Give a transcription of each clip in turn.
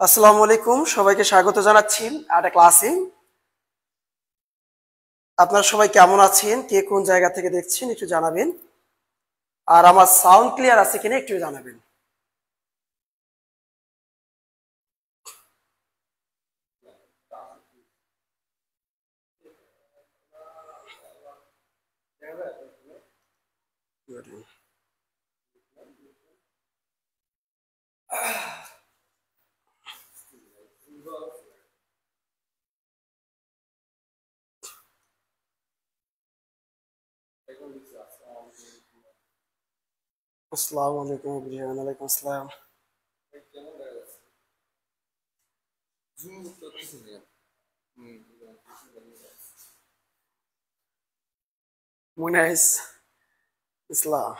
আসসালামু আলাইকুম, সবাইকে স্বাগত জানাচ্ছি একটা ক্লাসে। আপনারা সবাই কেমন আছেন? কে কোন জায়গা থেকে দেখছেন একটু জানাবেন। আর আমার সাউন্ড ক্লিয়ার আছে কিনা একটু জানাবেন। আসসালামু আলাইকুম এভরিওয়ান। ওয়ালাইকুম আসসালাম। মুনাইস ইসলাম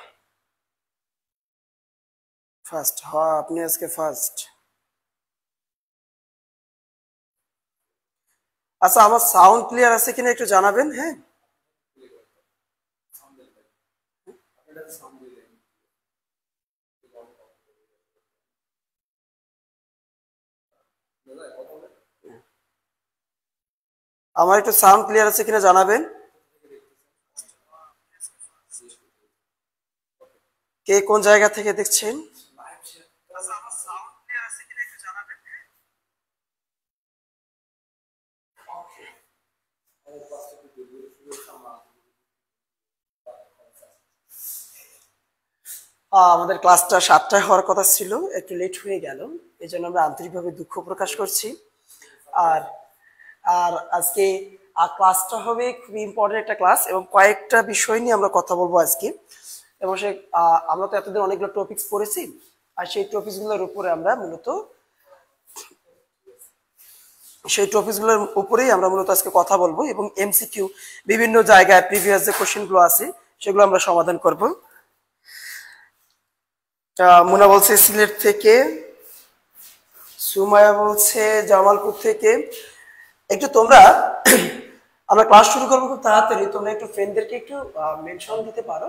ফার্স্ট। হ্যাঁ, আপনি আজকে ফার্স্ট। আচ্ছা, আমার সাউন্ড ক্লিয়ার আছে কিনা একটু জানাবেন। হ্যাঁ, আমার একটু সাউন্ড ক্লিয়ার আছে কিনা জানাবেন। কে কোন জায়গা থেকে দেখছেন? আমাদের ক্লাসটা 7টায় হওয়ার কথা ছিল, একটু লেট হয়ে গেল। এই জন্য আমরা আন্তরিকভাবে দুঃখ প্রকাশ করছি। আর আর আজকে ক্লাসটা হবে খুবই ইম্পর্টেন্ট একটা ক্লাস, এবং কয়েকটা বিষয় নিয়ে আমরা কথা বলবো আজকে। এবং সে আমরা তো এতদিন অনেকগুলো টপিকস পড়েছি, আর সেই টপিকসগুলোর উপরে আমরা মূলত আজকে কথা বলবো, এবং এমসিকিউ বিভিন্ন জায়গায় প্রিভিয়াস যে কোশ্চেনগুলো আছে সেগুলো আমরা সমাধান করব। মুনা বলছে সিলেট থেকে, সুমায়া বলছে জামালপুর থেকে। একটু তোমরা আমরা ক্লাস শুরু করবো খুব তাড়াতাড়ি, তোমরা একটু ফ্রেন্ডদেরকে একটু মেনশন দিতে পারো,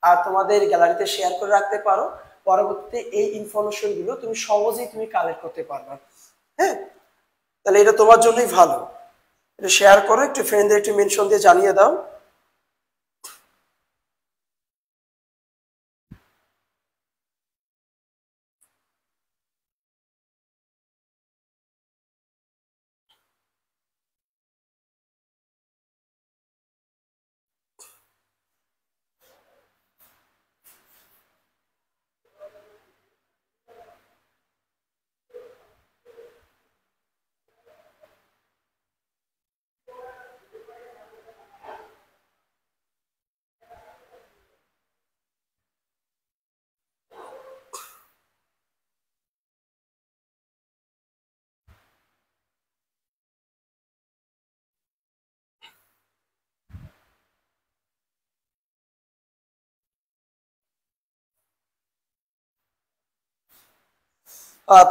আর তোমাদের গ্যালারিতে শেয়ার করে রাখতে পারো। পরবর্তীতে এই ইনফরমেশন গুলো তুমি সহজেই কালেক্ট করতে পারবে। হ্যাঁ, তাহলে এটা তোমার জন্যই ভালো। এটা শেয়ার করো, একটু ফ্রেন্ডদের একটু মেনশন দিয়ে জানিয়ে দাও।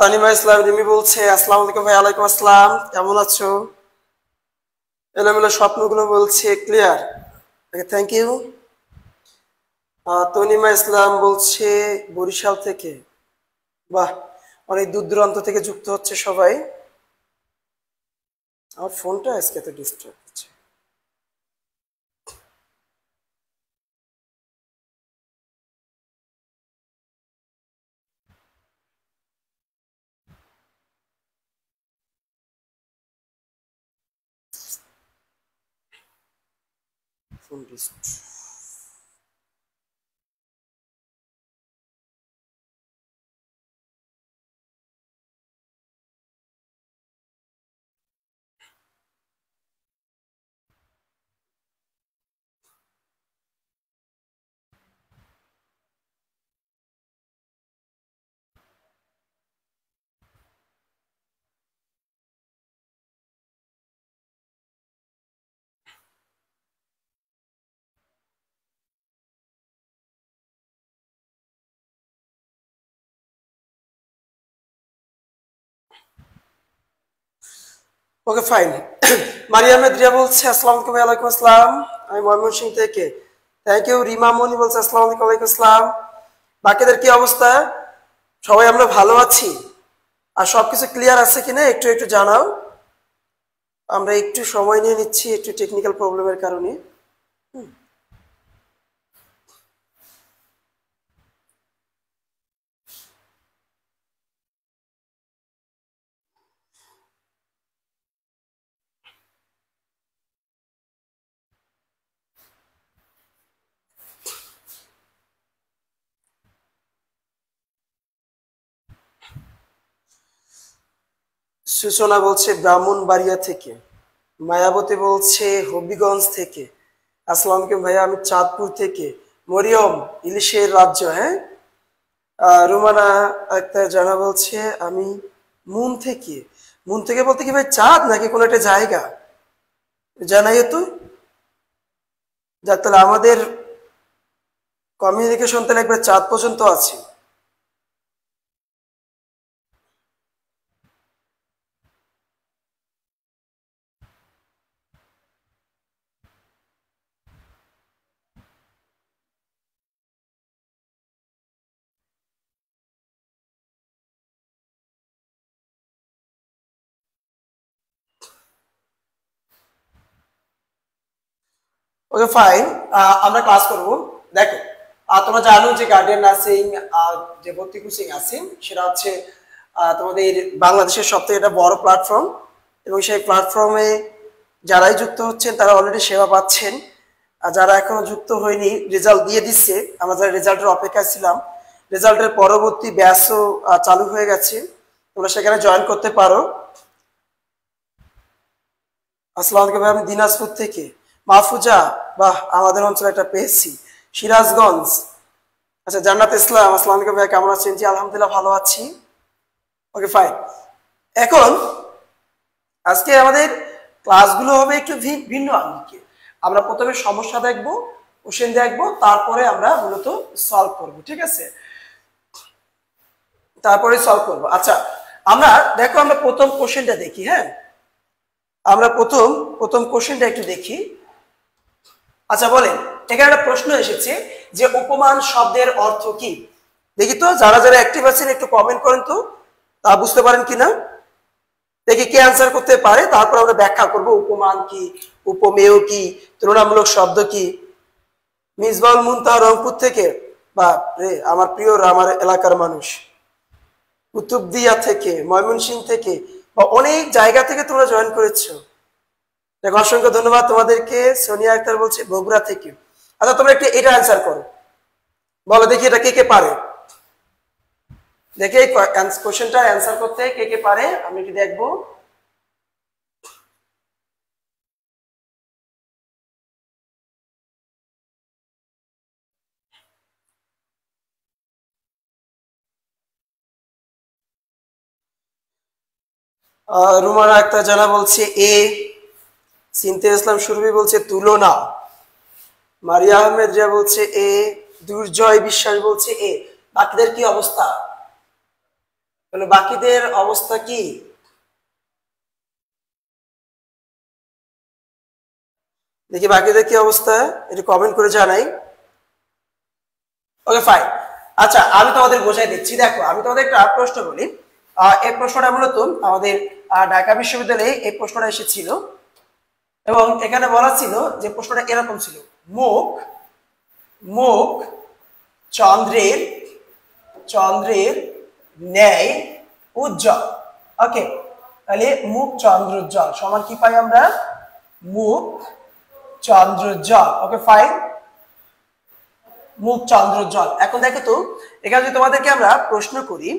তানিমা ইসলাম রিমি বলছে আসসালামু আলাইকুম ভাই। ওয়ালাইকুম আসসালাম, কেমন আছো? এলোমেলো স্বপ্নগুলো বলছে clear. Thank you. Tanima Islam বলছে বরিশাল থেকে। বাহ, অনেক দূর দূরান্ত থেকে যুক্ত হচ্ছে সবাই। আমার ফোনটা আজকে তো ডিস্টার্ব হচ্ছে। Phone disturb. Okay, fine. Mariam Riya বলছে আসসালামু আলাইকুম। ওয়ালাইকুম আসসালাম, আমি ময়মনসিংহ থেকে। Thank you. রিমা মনি বলছে আসসালামু আলাইকুম। ওয়ালাইকুম আসসালাম। বাকিদের কি অবস্থা? সবাই আমরা ভালো আছি? আর সবকিছু ক্লিয়ার আছে কিনা একটু একটু জানাও। আমরা একটু সময় নিয়ে নিচ্ছি একটু টেকনিক্যাল প্রবলেমের কারণে। সূচনা বলছে ব্রাহ্মণবাড়িয়া থেকে, মায়াবতী বলছে হবিগঞ্জ থেকে, আসসালামু আলাইকুম ভাইয়া আমি চাঁদপুর থেকে, মরিয়ম ইলিশের রাজ্য, হ্যাঁ। রুমানা আক্তার জানা বলছে আমি মুন থেকে। মুন থেকে বলতে কি ভাই চাঁদ নাকি কোনো একটা জায়গা? জানাই তো। যাক তাহলে আমাদের কমিউনিকেশন তাহলে একবার চাঁদ পর্যন্ত আছে। ওকে ফাইন, আমরা ক্লাস করব। দেখো তোমরা জানো যে গার্ডিয়ান নার্সিং যে ভর্তি কোচিং আছে সেটা হচ্ছে তোমাদের বাংলাদেশের সবথেকে একটা বড় প্ল্যাটফর্ম, এবং সেই প্ল্যাটফর্মে যারাই যুক্ত হচ্ছেন তারা অলরেডি সেবা পাচ্ছেন, আর যারা এখনো যুক্ত হয়নি রেজাল্ট দিয়ে দিচ্ছে। আমরা যারা রেজাল্টের অপেক্ষায় ছিলাম, রেজাল্টের পরবর্তী ব্যাচও চালু হয়ে গেছে, তোমরা সেখানে জয়েন করতে পারো। আসসালামু আলাইকুম, আমি দিনাজপুর থেকে। মাহফুজা, বাহ আমাদের অঞ্চলে একটা পেয়েছি। সিরাজগঞ্জ, আচ্ছা জান্নাত ইসলাম, আসসালামু আলাইকুম ভাই কেমন আছেন? জি আলহামদুলিল্লাহ ভালো আছি। ওকে ফাইন, এখন আজকে আমাদের ক্লাসগুলো হবে একটু ভিন্ন আঙ্গিকে। আমরা প্রথমে সমস্যা দেখব, কোশ্চেন দেখবো, তারপরে আমরা মূলত সলভ করব, ঠিক আছে? তারপরে সলভ করব। আচ্ছা আমরা দেখো আমরা প্রথম কোশ্চেনটা দেখি, হ্যাঁ আমরা প্রথম কোশ্চেনটা একটু দেখি। আচ্ছা বলেন, এখানে একটা প্রশ্ন এসেছে যে উপমান শব্দের অর্থ কি? দেখি তো যারা যারা অ্যাক্টিভ আছেন একটু কমেন্ট করেন তো, তা বুঝতে পারেন কিনা দেখি কে আনসার করতে পারে, তারপর আমরা ব্যাখ্যা করব উপমান কি, উপমেয় কি, তুলনামূলক শব্দ কি। মিসবাউল মুনতাহা রংপুর থেকে, বা রে আমার প্রিয় আমার এলাকার মানুষ। কুতুবদিয়া থেকে, ময়মনসিংহ থেকে, বা অনেক জায়গা থেকে তোমরা জয়েন করেছো, দেখো অসংখ্য ধন্যবাদ তোমাদেরকে। সোনিয়া আক্তার বলছে বগুড়া থেকে। আচ্ছা তোমরা একটু এটা অ্যান্সার করো, বলো দেখি এটা কে কে পারে, দেখে কোশ্চেনটা অ্যান্সার করতে কে কে পারে আমি একটু দেখবো। রুমানা আক্তার জানা বলছে এ, সিনতে ইসলাম সুরভি বলছে তুলনা, মারিয়া আহমেদ রিয়া বলছে এ, দুর্জয় বিশ্বাস বলছে এ। বাকিদের কি অবস্থা? বাকিদের অবস্থা কি? দেখি বাকিদের কি অবস্থা একটু কমেন্ট করে জানাই। ওকে ফাইন, আচ্ছা আমি তোমাদের বোঝাই দিচ্ছি। দেখো আমি তোমাদের একটা প্রশ্ন বলি, এই প্রশ্নটা মূলত আমাদের ঢাকা বিশ্ববিদ্যালয়ে এই প্রশ্নটা এসেছিল, এবং এখানে বলা ছিল যে প্রশ্নটা এরকম ছিল, মুখ মুখ চন্দ্রের চন্দ্রের ন্যায় উজ্জ্বল। ওকে, তাহলে মুখ চন্দ্রোজ্জ্বল সমান কি পাই আমরা? মুখ চন্দ্রোজ্জ্বল। ওকে ফাইন, মুখ চন্দ্রোজ্জ্বল। এখন দেখো তো এখানে যদি তোমাদেরকে আমরা প্রশ্ন করি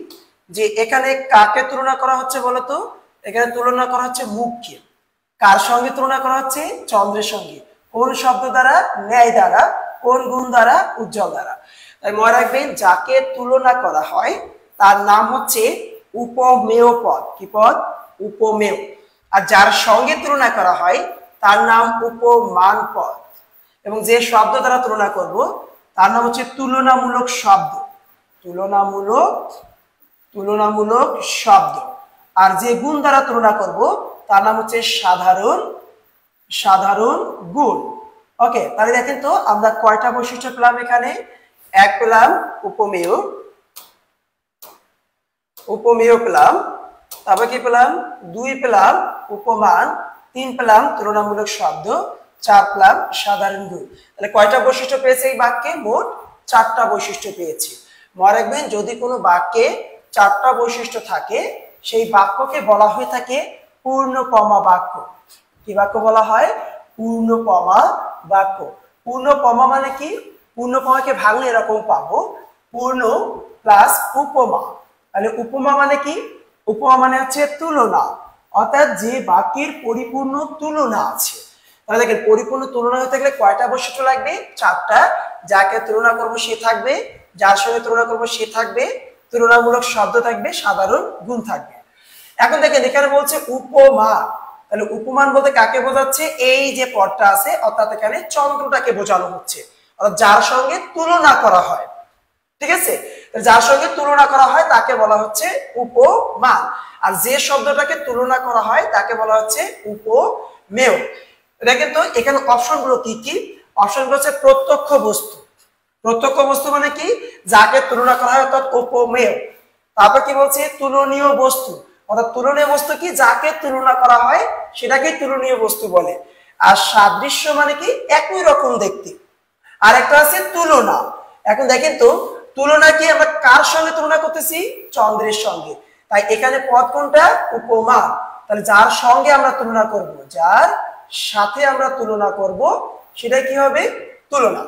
যে এখানে কাকে তুলনা করা হচ্ছে বলতো? এখানে তুলনা করা হচ্ছে মুখকে। কার সঙ্গে তুলনা করা হচ্ছে? চন্দ্রের সঙ্গে। কোন শব্দ দ্বারা? ন্যায় দ্বারা। কোন গুণ দ্বারা? উজ্জ্বল দ্বারা। তাই মনে রাখবেন যাকে তুলনা করা হয় তার নাম হচ্ছে উপমেয় পদ। কি পদ? উপমেয়। আর যার সঙ্গে তুলনা করা হয় তার নাম উপমান পদ। এবং যে শব্দ দ্বারা তুলনা করব তার নাম হচ্ছে তুলনামূলক শব্দ। তুলনামূলক শব্দ। আর যে গুণ দ্বারা তুলনা করব তার নাম হচ্ছে সাধারণ গুণ। ওকে, তাহলে দেখেন তো আমরা কয়টা বৈশিষ্ট্য পেলাম এখানে? এক পেলাম উপমেয়, উপমেয় পেলাম, তারপর কি পেলাম, দুই পেলাম উপমান, তিন পেলাম তুলনামূলক শব্দ, চার পেলাম সাধারণ গুণ। তাহলে কয়টা বৈশিষ্ট্য পেয়েছে এই বাক্যে? মোট চারটা বৈশিষ্ট্য পেয়েছি। মনে রাখবেন, যদি কোনো বাক্যে চারটা বৈশিষ্ট্য থাকে সেই বাক্যকে বলা হয়ে থাকে পূর্ণপমা বাক্য। কি বাক্য বলা হয়? পূর্ণপমা বাক্য। পূর্ণপমা মানে কি? পূর্ণপমাকে ভাঙলে এরকম পাবো, পূর্ণ প্লাস উপমা। তাহলে উপমা মানে কি? উপমা মানে হচ্ছে তুলনা, অর্থাৎ যে বাক্যের পরিপূর্ণ তুলনা আছে। তাহলে দেখেন, পরিপূর্ণ তুলনা হতে গেলে কয়টা বৈশিষ্ট্য লাগবে? চারটা। যাকে তুলনা করব সে থাকবে, যার সঙ্গে তুলনা করব সে থাকবে, তুলনামূলক শব্দ থাকবে, সাধারণ গুণ থাকবে। এখন দেখেন এখানে বলছে উপমা। তাহলে উপমান বলতে কাকে বোঝাচ্ছে? এই যে পদটা আছে, অর্থাৎ এখানে চন্দ্রটাকে বোঝানো হচ্ছে, অর্থাৎ যার সঙ্গে তুলনা করা হয়। ঠিক আছে, যার সঙ্গে তুলনা করা হয় তাকে বলা হচ্ছে উপমান। আর যে শব্দটাকে তুলনা করা হয় তাকে বলা হচ্ছে উপমেয়। দেখেন তো এখানে অপশনগুলো কি কি? অপশনগুলো হচ্ছে প্রত্যক্ষ বস্তু। প্রত্যক্ষ বস্তু মানে কি? যাকে তুলনা করা হয় অর্থাৎ উপমেয়। তারপর কি বলছে? তুলনীয় বস্তু, অর্থাৎ তুলনীয় বস্তু কি? যাকে তুলনা করা হয় সেটাকে তুলনীয় বস্তু বলে। আর সাদৃশ্য মানে কি? একই রকম দেখতে। আর একটা আছে তুলনা। এখন দেখেন তো, তুলনা কি? আমরা কার সঙ্গে তুলনা করতেছি? চন্দ্রের সঙ্গে। তাই এখানে পদ কোনটা? উপমা। তাহলে যার সঙ্গে আমরা তুলনা করব, যার সাথে আমরা তুলনা করব, সেটা কি হবে? তুলনা।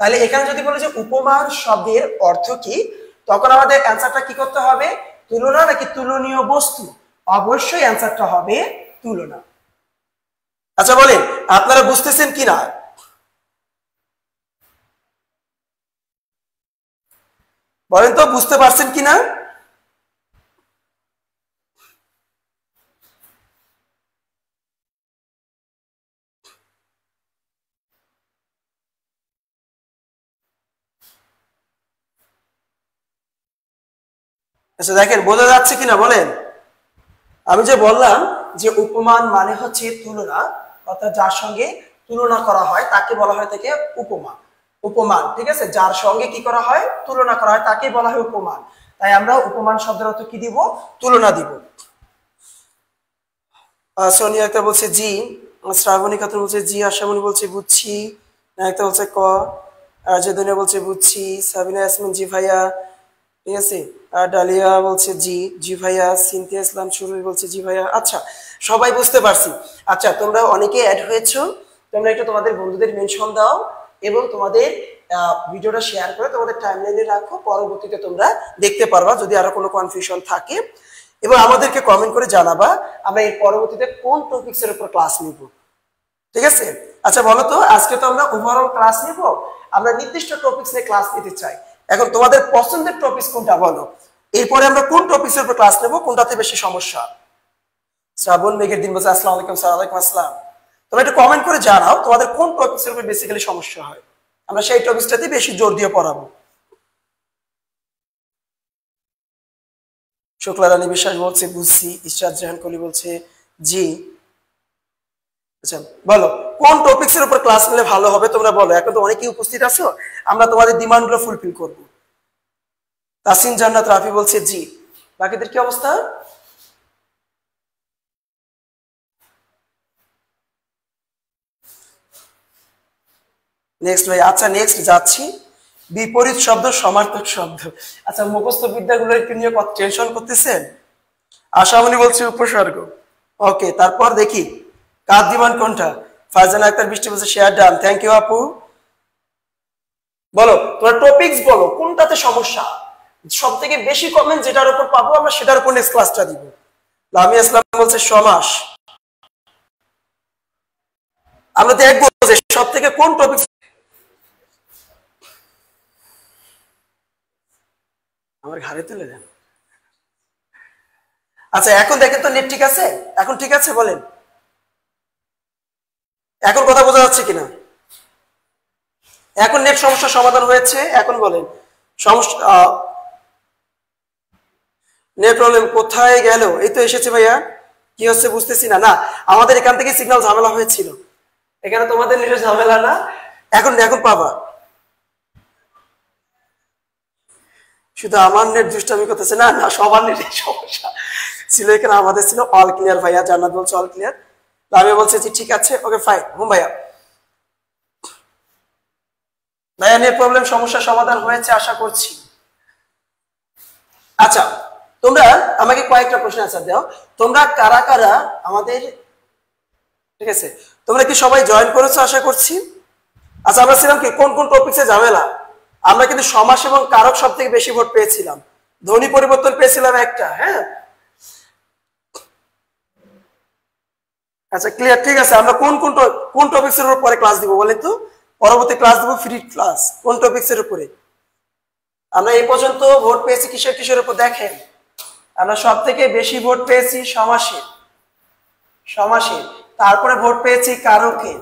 তাহলে এখানে যদি বলে যে উপমান শব্দের অর্থ কি, তখন আমাদের অ্যান্সারটা কি করতে হবে? তুলনা নাকি তুলনীয় বস্তু? অবশ্যই অ্যান্সারটা হবে তুলনা। আচ্ছা বলেন, আপনারা বুঝতেছেন কিনা? বলেন তো, বুঝতে পারছেন কিনা? আচ্ছা দেখেন, বোঝা যাচ্ছে কিনা বলেন। আমি যে বললাম যে উপমান মানে হচ্ছে তুলনা, অর্থাৎ যার সঙ্গে তুলনা করা হয় তাকে বলা হয় থেকে উপমা, উপমান। ঠিক আছে, যার সঙ্গে কি করা হয়? তুলনা করা হয়, তাকে বলা হয় উপমান। তাই আমরা উপমান শব্দের অর্থ কি দিব? তুলনা দিব। সোনিয়া একটা বলছে জি, শ্রাবণী খাতুন বলছে জি, আশামণি বলছে বুঝছি, নায়িকা বলছে ক, আর যে দুনিয়া বলছে বুঝছি, সাবিনা ইয়াসমিন জি ভাইয়া, ঠিক আছে, আর ডালিয়া বলছে জি, জি ভাইয়া, সিনথিয়া ইসলাম সুরভি বলছে জি ভাইয়া। আচ্ছা, সবাই বুঝতে পারছি। আচ্ছা, তোমরা অনেকে অ্যাড হয়েছো, তোমরা একটু তোমাদের বন্ধুদের মেনশন দাও এবং তোমাদের ভিডিওটা শেয়ার করে তোমাদের টাইমলাইনে রাখো, পরবর্তীতে তোমরা দেখতে পারবা যদি আরো কোনো কনফিউশন থাকে, এবং আমাদেরকে কমেন্ট করে জানাবা আমরা এর পরবর্তীতে কোন টপিকস এর উপর ক্লাস নিব। ঠিক আছে? আচ্ছা বলো তো, আজকে তো আমরা ওভারঅল ক্লাস নিব, আমরা নির্দিষ্ট টপিকস নিয়ে ক্লাস নিতে চাই। এখন তোমাদের পছন্দের টপিকস কোনটা বলো, এরপরে আমরা কোন টপিকস এর উপর ক্লাস নেব, কোনটাতে বেশি সমস্যা? শ্রাবণ মেঘের দিন বলছে আসসালামু আলাইকুম। স্যার ওয়ালাইকুম আসসালাম। তোমরা একটু কমেন্ট করে জানাও তোমাদের কোন টপিকস এর উপর বেসিক্যালি সমস্যা হয়, আমরা সেই টপিকসটাতে বেশি জোর দিয়ে পড়াবো। শুক্লা রানী বিশ্বাস বলছে বুঝছি, ইশরাত জাহান কলি বলছে জি। আচ্ছা বলো, কোন টপিকস এর উপর ক্লাস নিলে ভালো হবে তোমরা বলো। এখন তো অনেকেই উপস্থিত আছো, আমরা তোমাদের ডিমান্ডগুলো ফুলফিল করব। তাসিন জান্নাত রাফি বলছে জি। বাকিদের কি অবস্থা? নেক্সট ভাই। আচ্ছা নেক্সট যাচ্ছি, বিপরীত শব্দ সমার্থক শব্দ। আচ্ছা, মুখস্থ বিদ্যাগুলো একটু নিয়ে টেনশন করতেছেন? আশামণি বলছে উপসর্গ। ওকে, তারপর দেখি কার ডিমান্ড কোনটা। ফারজানা আক্তার বৃষ্টি বলছে শেয়ার ডান, থ্যাংক ইউ আপু। বলো তোমার টপিকস বলো, কোনটাতে সমস্যা? সব থেকে বেশি কমেন্ট যেটার উপর পাবো আমরা সেটার উপর নেক্সট ক্লাসটা দিব। লামিয়া ইসলাম বলছে সমাস। আমরা দেখবো যে সব থেকে কোন টপিক। আমার ঘাড়ে তুলে দেন। আচ্ছা এখন দেখেন তো নেট ঠিক আছে? এখন ঠিক আছে বলেন, এখন কথা বোঝা যাচ্ছে কিনা? এখন নেট সমস্যার সমাধান হয়েছে? এখন বলেন সমস্যা, নেট প্রবলেম কোথায় গেল? এই তো এসেছে ভাইয়া। কি হচ্ছে বুঝতেছি না। না, আমাদের এখান থেকে সিগন্যাল ঝামেলা হয়েছিল, এখানে তোমাদের নেটের ঝামেলা না। এখন এখন পাবা। শুধু আমার নেট দুষ্টামি করতেছে, না না সবার নেটের সমস্যা ছিল এখানে, আমাদের ছিল অল ক্লিয়ার ভাইয়া, জান্নাত বলছে অল ক্লিয়ার, আমি বলছি যে ঠিক আছে ওকে ফাইন। ভাইয়া ভাইয়া নেট প্রবলেম সমস্যা সমাধান হয়েছে আশা করছি। আচ্ছা তোমরা আমাকে কয়েকটা প্রশ্ন আনসার দাও, তোমরা কারা কারা আমাদের, ঠিক আছে তোমরা কি সবাই জয়েন করেছো আশা করছি। আচ্ছা আমরা ছিলাম কি কোন কোন টপিকসে ঝামেলা, আমরা কিন্তু সমাস এবং কারক সব থেকে বেশি ভোট পেয়েছিলাম, ধ্বনি পরিবর্তন পেয়েছিলাম একটা, হ্যাঁ আচ্ছা ক্লিয়ার, ঠিক আছে আমরা কোন টপিকস এর উপর পরে ক্লাস দিব বলেন তো, পরবর্তী ক্লাস দিব ফ্রি ক্লাস কোন টপিকস এর উপরে। আমরা এই পর্যন্ত ভোট পেয়েছি কিসের উপর দেখেন, আমরা সব থেকে বেশি ভোট পেয়েছি সমাসে, তারপরে ভোট পেয়েছি কারকে,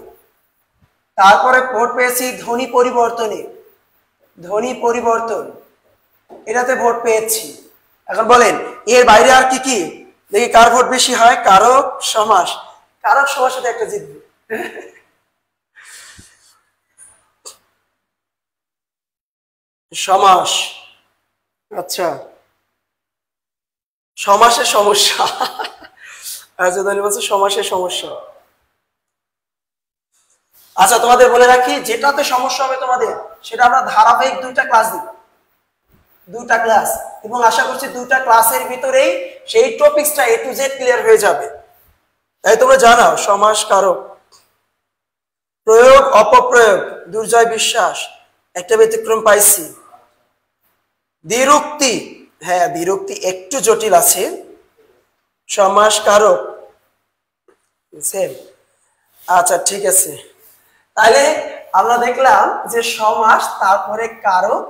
তারপরে ভোট পেয়েছি ধ্বনি পরিবর্তন এটাতে ভোট পেয়েছি। এখন বলেন এর বাইরে আর কি কি দেখি কার ভোট বেশি হয়, কারক সমাসে একটা জিতবে। সমাস, আচ্ছা সমাসের সমস্যা রাজধানী বলছে সমাসের সমস্যা। আচ্ছা তোমাদের বলে রাখি যেটাতে সমস্যা হবে তোমাদের সেটা আমরা ধারাবাহিক দুইটা ক্লাস দিব, দুইটা ক্লাস, এবং আশা করছি দুইটা ক্লাসের ভিতরেই সেই টপিকসটা A to Z ক্লিয়ার হয়ে যাবে। তাই তোমরা জানাও সমাস, কারক, প্রয়োগ অপপ্রয়োগ, দুর্জয় বিশ্বাস, একটা ব্যতিক্রম পাইছি, দ্বিরুক্তি, হ্যাঁ দ্বিরুক্তি একটু জটিল আছে, সমাস কারক সেম। আচ্ছা ঠিক আছে, তাহলে আমরা দেখলাম যে সমাস তারপরে কারক,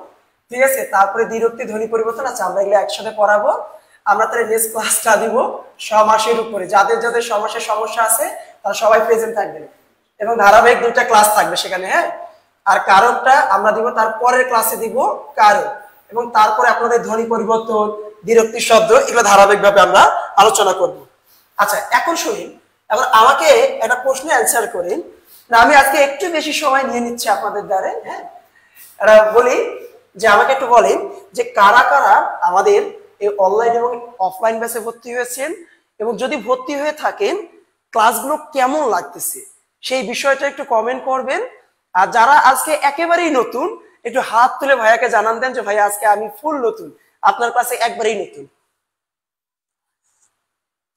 ঠিক আছে তারপরে দ্বিরুক্তি ধ্বনি পরিবর্তন। আচ্ছা আমরা এগুলো একসাথে পড়াবো, আমরা তাহলে নেক্সট ক্লাসটা দিব সমাসের উপরে, যাদের যাদের সমাসের সমস্যা আছে তারা সবাই প্রেজেন্ট থাকবেন এবং ধারাবাহিক দুইটা ক্লাস থাকবে সেখানে, হ্যাঁ আর কারকটা আমরা দিব তার পরের ক্লাসে দিব কারক, এবং তারপরে আপনাদের ধ্বনি পরিবর্তন, দ্বিরুক্তি শব্দ এগুলো ধারাবাহিকভাবে আমরা আলোচনা করব। আচ্ছা এখন শুনুন, এবার আমাকে একটা প্রশ্নে অ্যান্সার করেন, না আমি আজকে একটু বেশি সময় নিয়ে নিচ্ছি আপনাদের দ্বারা, হ্যাঁ বলি যে আমাকে একটু বলেন যে কারা কারা আমাদের এই অনলাইন এবং অফলাইন ব্যাচে ভর্তি হয়েছেন, এবং যদি ভর্তি হয়ে থাকেন ক্লাসগুলো কেমন লাগতেছে সেই বিষয়টা একটু কমেন্ট করবেন। আর যারা আজকে একেবারেই নতুন একটু হাত তুলে ভাইয়াকে জানান দেন যে ভাইয়া আজকে আমি ফুল নতুন, আপনার ক্লাসে একবারেই নতুন।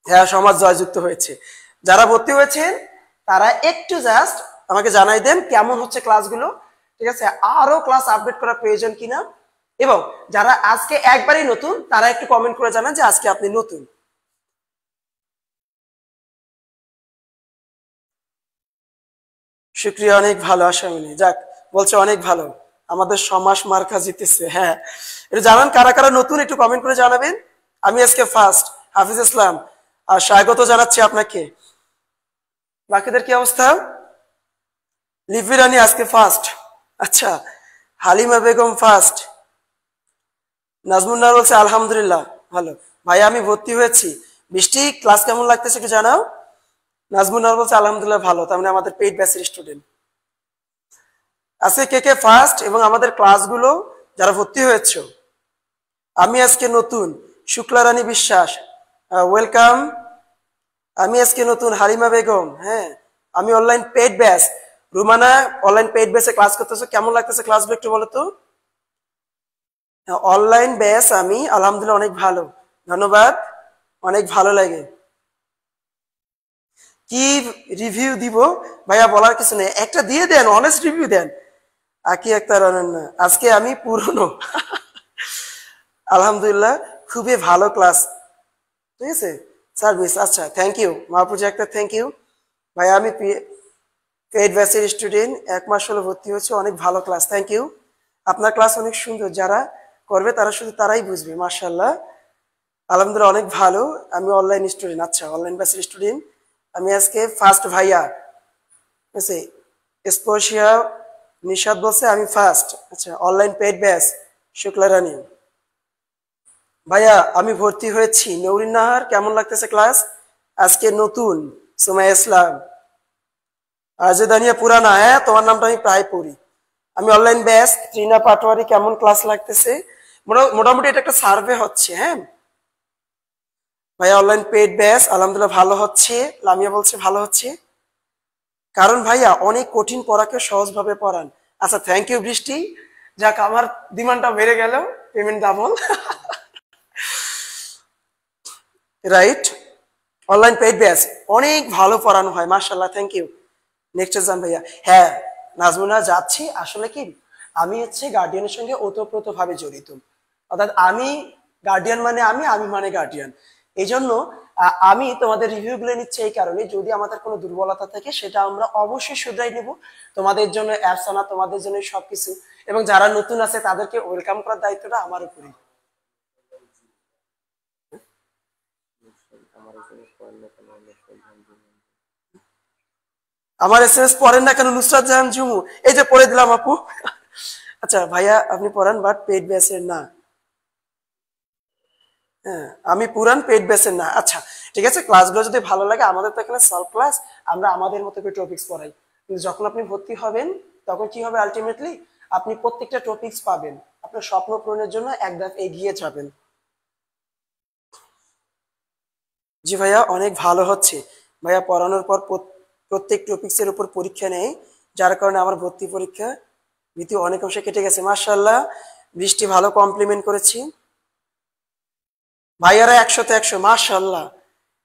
হ্যাঁ সমাজ জয়যুক্ত হয়েছে, যারা ভর্তি হয়েছেন তারা একটু জাস্ট আমাকে জানাই দেন কেমন হচ্ছে ক্লাসগুলো, ঠিক আছে আরো ক্লাস আপডেট করার প্রয়োজন কিনা, এবং যারা আজকে একবারই নতুন তারা একটু কমেন্ট করে জানান যে আজকে আপনি নতুন। শুক্রিয়া, অনেক ভালো আশামিনী, যাক বলছে অনেক ভালো, আমাদের সমাস মার্কা জিতেছে। হ্যাঁ এটা জানান কারা কারা নতুন একটু কমেন্ট করে জানাবেন। আমি আজকে ফার্স্ট, হাফিজ ইসলাম আর স্বাগত জানাচ্ছি আপনাকে। বাকিদের কি অবস্থা? লিপি রানী আজকে ফার্স্ট, আচ্ছা হালিমা বেগম ফার্স্ট, নাজমুন নাহার বলছে আলহামদুলিল্লাহ ভালো। ভাইয়া আমি ভর্তি হয়েছি, বৃষ্টি ক্লাস কেমন লাগতেছে একটু জানাও। নাজমুন নাহার বলছে আলহামদুলিল্লাহ ভালো, তার মানে আমাদের পেইড ব্যাচের স্টুডেন্ট। আজকে কে কে ফার্স্ট এবং আমাদের ক্লাসগুলো যারা ভর্তি হয়েছে। আমি আজকে নতুন, শুক্লা রানী বিশ্বাস ওয়েলকাম। আমি আজকে নতুন, হালিমা বেগম, হ্যাঁ আমি online paid batch, Rumana online paid ব্যাচে ক্লাস করতেছো, কেমন লাগতেছে ক্লাসগুলো একটু বলো তো। অনলাইন ব্যাচ আমি আলহামদুলিল্লাহ অনেক ভালো, ধন্যবাদ, অনেক ভালো লাগে। কি রিভিউ দিব ভাইয়া বলার কিছু নেই, একটা দিয়ে দেন, অনেস্ট রিভিউ দেন। আকি আক্তার অনন্য, আজকে আমি পুরনো আলহামদুলিল্লাহ খুবই ভালো ক্লাস, ঠিক আছে সার্ভিস, আচ্ছা thank you Mahfuz Akter, thank you ভাইয়া। আমি পেইড ব্যাচের স্টুডেন্ট, 1 মাস হলো ভর্তি হয়েছে, অনেক ভালো ক্লাস, থ্যাংক ইউ। আপনার ক্লাস অনেক সুন্দর, যারা করবে তারা শুধু তারাই বুঝবে, মাশাআল্লাহ আলহামদুলিল্লাহ অনেক ভালো। আমি অনলাইন স্টুডেন্ট, আচ্ছা অনলাইন ব্যাচের স্টুডেন্ট, আমি আজকে ফার্স্ট ভাইয়া, ঠিক আছে স্পর্শিয়া নিশাদ বলছে আমি ফার্স্ট, আচ্ছা অনলাইন পেইড ব্যাচ শুক্লা রানী। ভাইয়া আমি ভর্তি হয়েছি, নৌরিন নাহার কেমন লাগতেছে ক্লাস আজকে নতুন, সুমাইয়া ইসলাম, আজদানিয়া পুরানা, হ্যাঁ তোমার নামটা আমি প্রায় পড়ি। আমি অনলাইন ব্যাচ, ত্রিনা পাটোয়ারি কেমন ক্লাস লাগতেছে, মোটামুটি এটা একটা সার্ভে হচ্ছে। হ্যাঁ ভাইয়া অনলাইন পেইড ব্যাচ আলহামদুলিল্লাহ ভালো হচ্ছে, লামিয়া বলছে ভালো হচ্ছে, কারণ ভাইয়া অনেক কঠিন পড়াকে সহজভাবে পড়ান। আচ্ছা থ্যাংক ইউ বৃষ্টি, যাক আমার ডিমান্ডটা বেড়ে গেল, payment double. Right, online paid batch অনেক ভালো পড়ানো হয় মাশাআল্লাহ, থ্যাংক ইউ। নেক্সট যান ভাইয়া। হ্যাঁ নাজমুনা যাচ্ছি, আসলে কি আমি হচ্ছে গার্ডিয়ানের সঙ্গে ওতপ্রোতভাবে জড়িত, অর্থাৎ আমি গার্ডিয়ান মানে আমি মানে গার্ডিয়ান। এই জন্য আমি তোমাদের রিভিউ গুলো নিচ্ছি এই কারণে, যদি আমাদের কোনো দুর্বলতা থাকে সেটা আমরা অবশ্যই শুধরাই নেব। তোমাদের জন্য অ্যাপস আনা, তোমাদের জন্য সবকিছু, এবং যারা নতুন আছে তাদেরকে ওয়েলকাম করার দায়িত্বটা আমার উপরই। আমার এসএমএস পড়েন না কেন নুসরাত জাহান ঝুমু? এই যে পড়ে দিলাম আপু। আচ্ছা ভাইয়া আপনি পড়ান বাট পেইড ব্যাচের না। হ্যাঁ আমি পুরান পেইড ব্যাচের না। আচ্ছা ঠিক আছে, ক্লাসগুলো যদি ভালো লাগে, আমাদের তো এখানে সলভ ক্লাস, আমরা আমাদের মতো করে টপিকস পড়াই, কিন্তু যখন আপনি ভর্তি হবেন তখন কি হবে, আলটিমেটলি আপনি প্রত্যেকটা টপিকস পাবেন, আপনার স্বপ্ন পূরণের জন্য এক ধাপ এগিয়ে যাবেন। জি ভাইয়া অনেক ভালো হচ্ছে ভাইয়া, পড়ানোর পর প্রত্যেক টপিক্সের উপর পরীক্ষা নেই, যার কারণে আমার ভর্তি পরীক্ষা ভীতি অনেক অংশে কেটে গেছে। মাশাআল্লাহ বৃষ্টি ভালো কমপ্লিমেন্ট করেছি। ভাইয়ারা 100-তে 100 মাশাআল্লাহ।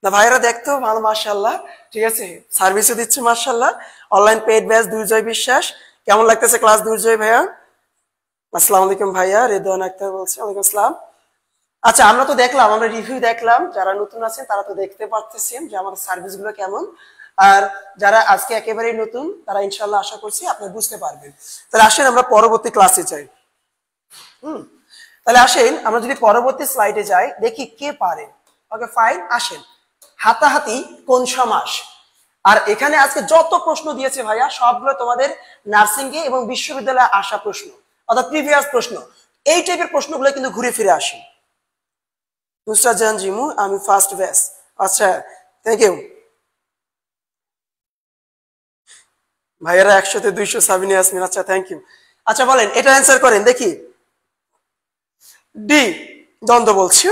না ভাইয়ারা দেখতেও ভালো মাশাআল্লাহ, ঠিক আছে সার্ভিসও দিচ্ছে মাশাআল্লাহ। অনলাইন পেইড ব্যাচ দুর্জয় বিশ্বাস, কেমন লাগতেছে ক্লাস দুর্জয় ভাইয়া? আসসালামু আলাইকুম ভাইয়া, রেদওয়ান আক্তার বলছি। ওয়ালাইকুম আসসালাম। আচ্ছা আমরা তো দেখলাম, আমরা রিভিউ দেখলাম, যারা নতুন আছেন তারা তো দেখতে পারতেছেন যে আমাদের সার্ভিস গুলো কেমন, আর যারা আজকে একেবারেই নতুন তারা ইনশাল্লাহ আশা করছি আপনি বুঝতে পারবেন। তাহলে আসেন আমরা পরবর্তী ক্লাসে যাই। তাহলে আসেন আমরা যদি পরবর্তী স্লাইডে যাই, দেখি কে পারে। ওকে ফাইন, আসেন হাতাহাতি কোন সমাস। আর এখানে আজকে যত প্রশ্ন দিয়েছে ভাইয়া সবগুলো তোমাদের নার্সিং এ এবং বিশ্ববিদ্যালয়ে আসা প্রশ্ন, অর্থাৎ প্রিভিয়াস প্রশ্ন। এই টাইপের প্রশ্নগুলো কিন্তু ঘুরে ফিরে আসে। নুসরাত জাহান জিমু, আমি ফার্স্ট ব্যাচ। আচ্ছা থ্যাংক ইউ ভাইয়ারা 100-তে 200 সাবিনা ইয়াসমিন, আচ্ছা থ্যাংক ইউ। আচ্ছা বলেন এটা অ্যান্সার করেন দেখি। ডি দ্বন্দ্ব বলছি,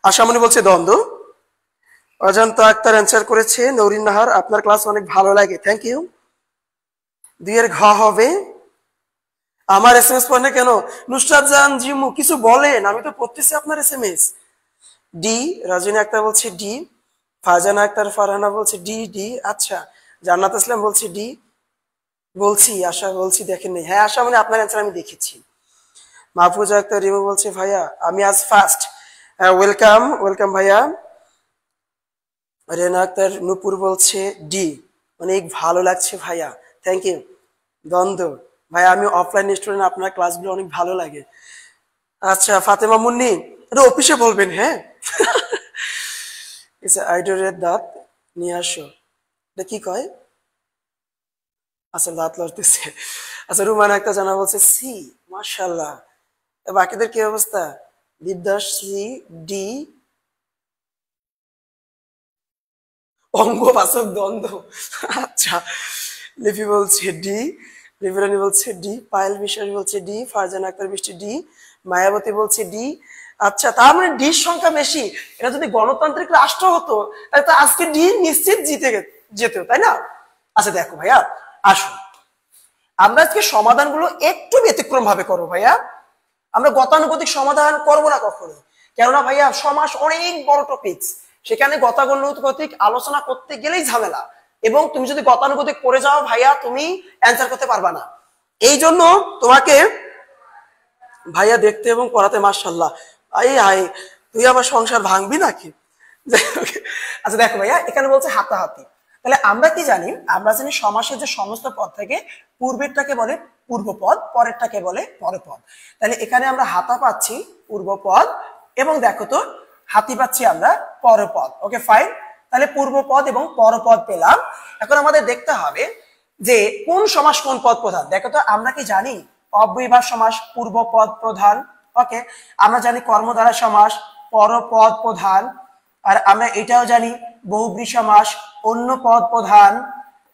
আশামণি বলছে দ্বন্দ্ব। অজন্তা আক্তার অ্যান্সার করেছে। নৌরিন নাহার আপনার ক্লাস অনেক ভালো লাগে, থ্যাংক ইউ। 2 এর ঘ হবে। আমার এসএমএস পড়ে কেন? নুসরাত জাহান জিমু কিছু বলেন, আমি তো পড়তেছি আপনার এসএমএস। ডি রাজিনা আক্তার বলছে ডি। ফারজানা আক্তার ফারহানা বলছে ডি ডি। আচ্ছা জান্নাত ইসলাম বলছে ডি। বলছি আশা বলছি দেখেন নেই। হ্যাঁ আশা মানে আপনার অ্যান্সার আমি দেখেছি। মাহফুজা আক্তার রিমু বলছে ভাইয়া আমি আজ ফার্স্ট। ওয়েলকাম ওয়েলকাম ভাইয়া। রেনা আক্তার নূপুর বলছে ডি, অনেক ভালো লাগছে ভাইয়া, থ্যাংক ইউ। দ্বন্দ্ব ভাইয়া আমি অফলাইন স্টুডেন্ট, আপনার ক্লাসগুলো অনেক ভালো লাগে। আচ্ছা ফাতেমা মুন্নি, এটা অফিসে বলবেন হ্যাঁ। আইডোরের দাঁত নিয়ে আসো, এটা কি কয়? আচ্ছা দাঁত লড়তেছে। আচ্ছা রুমানা একটা জানা বলছে সি, মাশাআল্লাহ। বাকিদের কি অবস্থা? বিদ্যাস সি ডি। অঙ্গবাচক দ্বন্দ্ব, আচ্ছা। লিপি বলছে ডি, লিপিরানি বলছে ডি, পায়েল বিশ্বাস বলছে ডি, ফারজানা আক্তার বৃষ্টি ডি, মায়াবতী বলছে ডি। আচ্ছা তার মানে ডির সংখ্যা বেশি। এটা যদি গণতান্ত্রিক রাষ্ট্র হতো তাহলে তো আজকে ডি নিশ্চিত যেত, তাই না? আচ্ছা দেখো ভাইয়া আসো, আমরা আজকে সমাধানগুলো একটু ব্যতিক্রম ভাবে করবো ভাইয়া। আমরা গতানুগতিক সমাধান করবো না কখনো, কেননা ভাইয়া সমাস অনেক বড় টপিকস, সেখানে গতানুগতিক আলোচনা করতে গেলেই ঝামেলা, এবং তুমি যদি গতানুগতিক পড়ে যাও ভাইয়া তুমি অ্যান্সার করতে পারবা না। এই জন্য তোমাকে ভাইয়া দেখতে এবং পড়াতে মাশাআল্লাহ। তুই আমার সংসার ভাঙবি নাকি? আচ্ছা দেখো ভাইয়া এখানে বলছে হাতাহাতি, তাহলে আমরা কি জানি? আমরা জানি সমাসের যে সমস্ত পদ থেকে পূর্বেরটাকে বলে পূর্বপদ, পরেরটাকে বলে পরপদ। তাহলে এখানে আমরা হাতা পাচ্ছি পূর্বপদ, এবং দেখো তো হাতি পাচ্ছি আমরা পরপদ। ওকে ফাইন, তাহলে পূর্বপদ এবং পরপদ পেলাম। এখন আমাদের দেখতে হবে যে কোন সমাস কোন পদ প্রধান। দেখো তো আমরা কি জানি অব্যয়ভাব সমাস পূর্বপদ প্রধান, ওকে। আমরা জানি কর্মধারা সমাস পরপদ প্রধান, আর আমরা এটাও জানি বহুব্রী সমাস অন্য পদ প্রধান,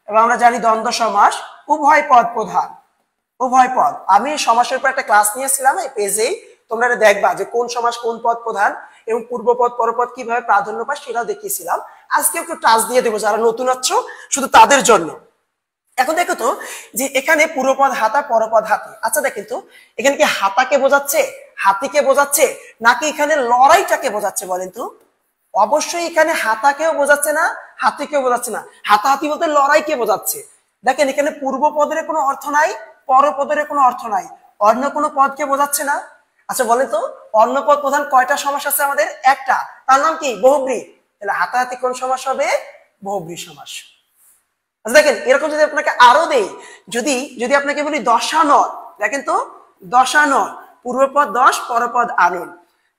এবং আমরা জানি দ্বন্দ্ব সমাস উভয় পদ প্রধান। উভয় পদ, আমি সমাসের উপর একটা ক্লাস নিয়েছিলাম এই পেজেই, তোমরা এটা দেখবা যে কোন সমাস কোন পদ প্রধান এবং পূর্বপদ পরপদ কিভাবে প্রাধান্য পায় সেটাও দেখিয়েছিলাম। আজকে একটু টাচ দিয়ে দেবো যারা নতুন আছো শুধু তাদের জন্য। এখন দেখো তো যে এখানে পূর্বপদ হাতা পরপদ হাতি। আচ্ছা দেখেন তো এখানে কি হাতাকে বোঝাচ্ছে, হাতিকে বোঝাচ্ছে, নাকি এখানে লড়াইটাকে বোঝাচ্ছে বলেন তো? অবশ্যই এখানে হাতাকেও বোঝাচ্ছে না, হাতিকেও বোঝাচ্ছে না। হাতাহাতি বলতে লড়াইকে বোঝাচ্ছে। দেখেন এখানে পূর্বপদের কোনো অর্থ নাই, পরপদের কোনো অর্থ নাই, অন্য কোনো পদকে বোঝাচ্ছে না। আচ্ছা বলেন তো অন্য পদ প্রধান কয়টা সমাস আছে আমাদের? একটা, তার নাম কি? বহুব্রী। তাহলে হাতাহাতি কোন সমাস হবে? বহুব্রী সমাস। আচ্ছা দেখেন এরকম যদি আপনাকে আরো দেই, যদি যদি আপনাকে বলি দশানন, দেখেন তো দশানন, পূর্বপদ দশ পরপদ আনন।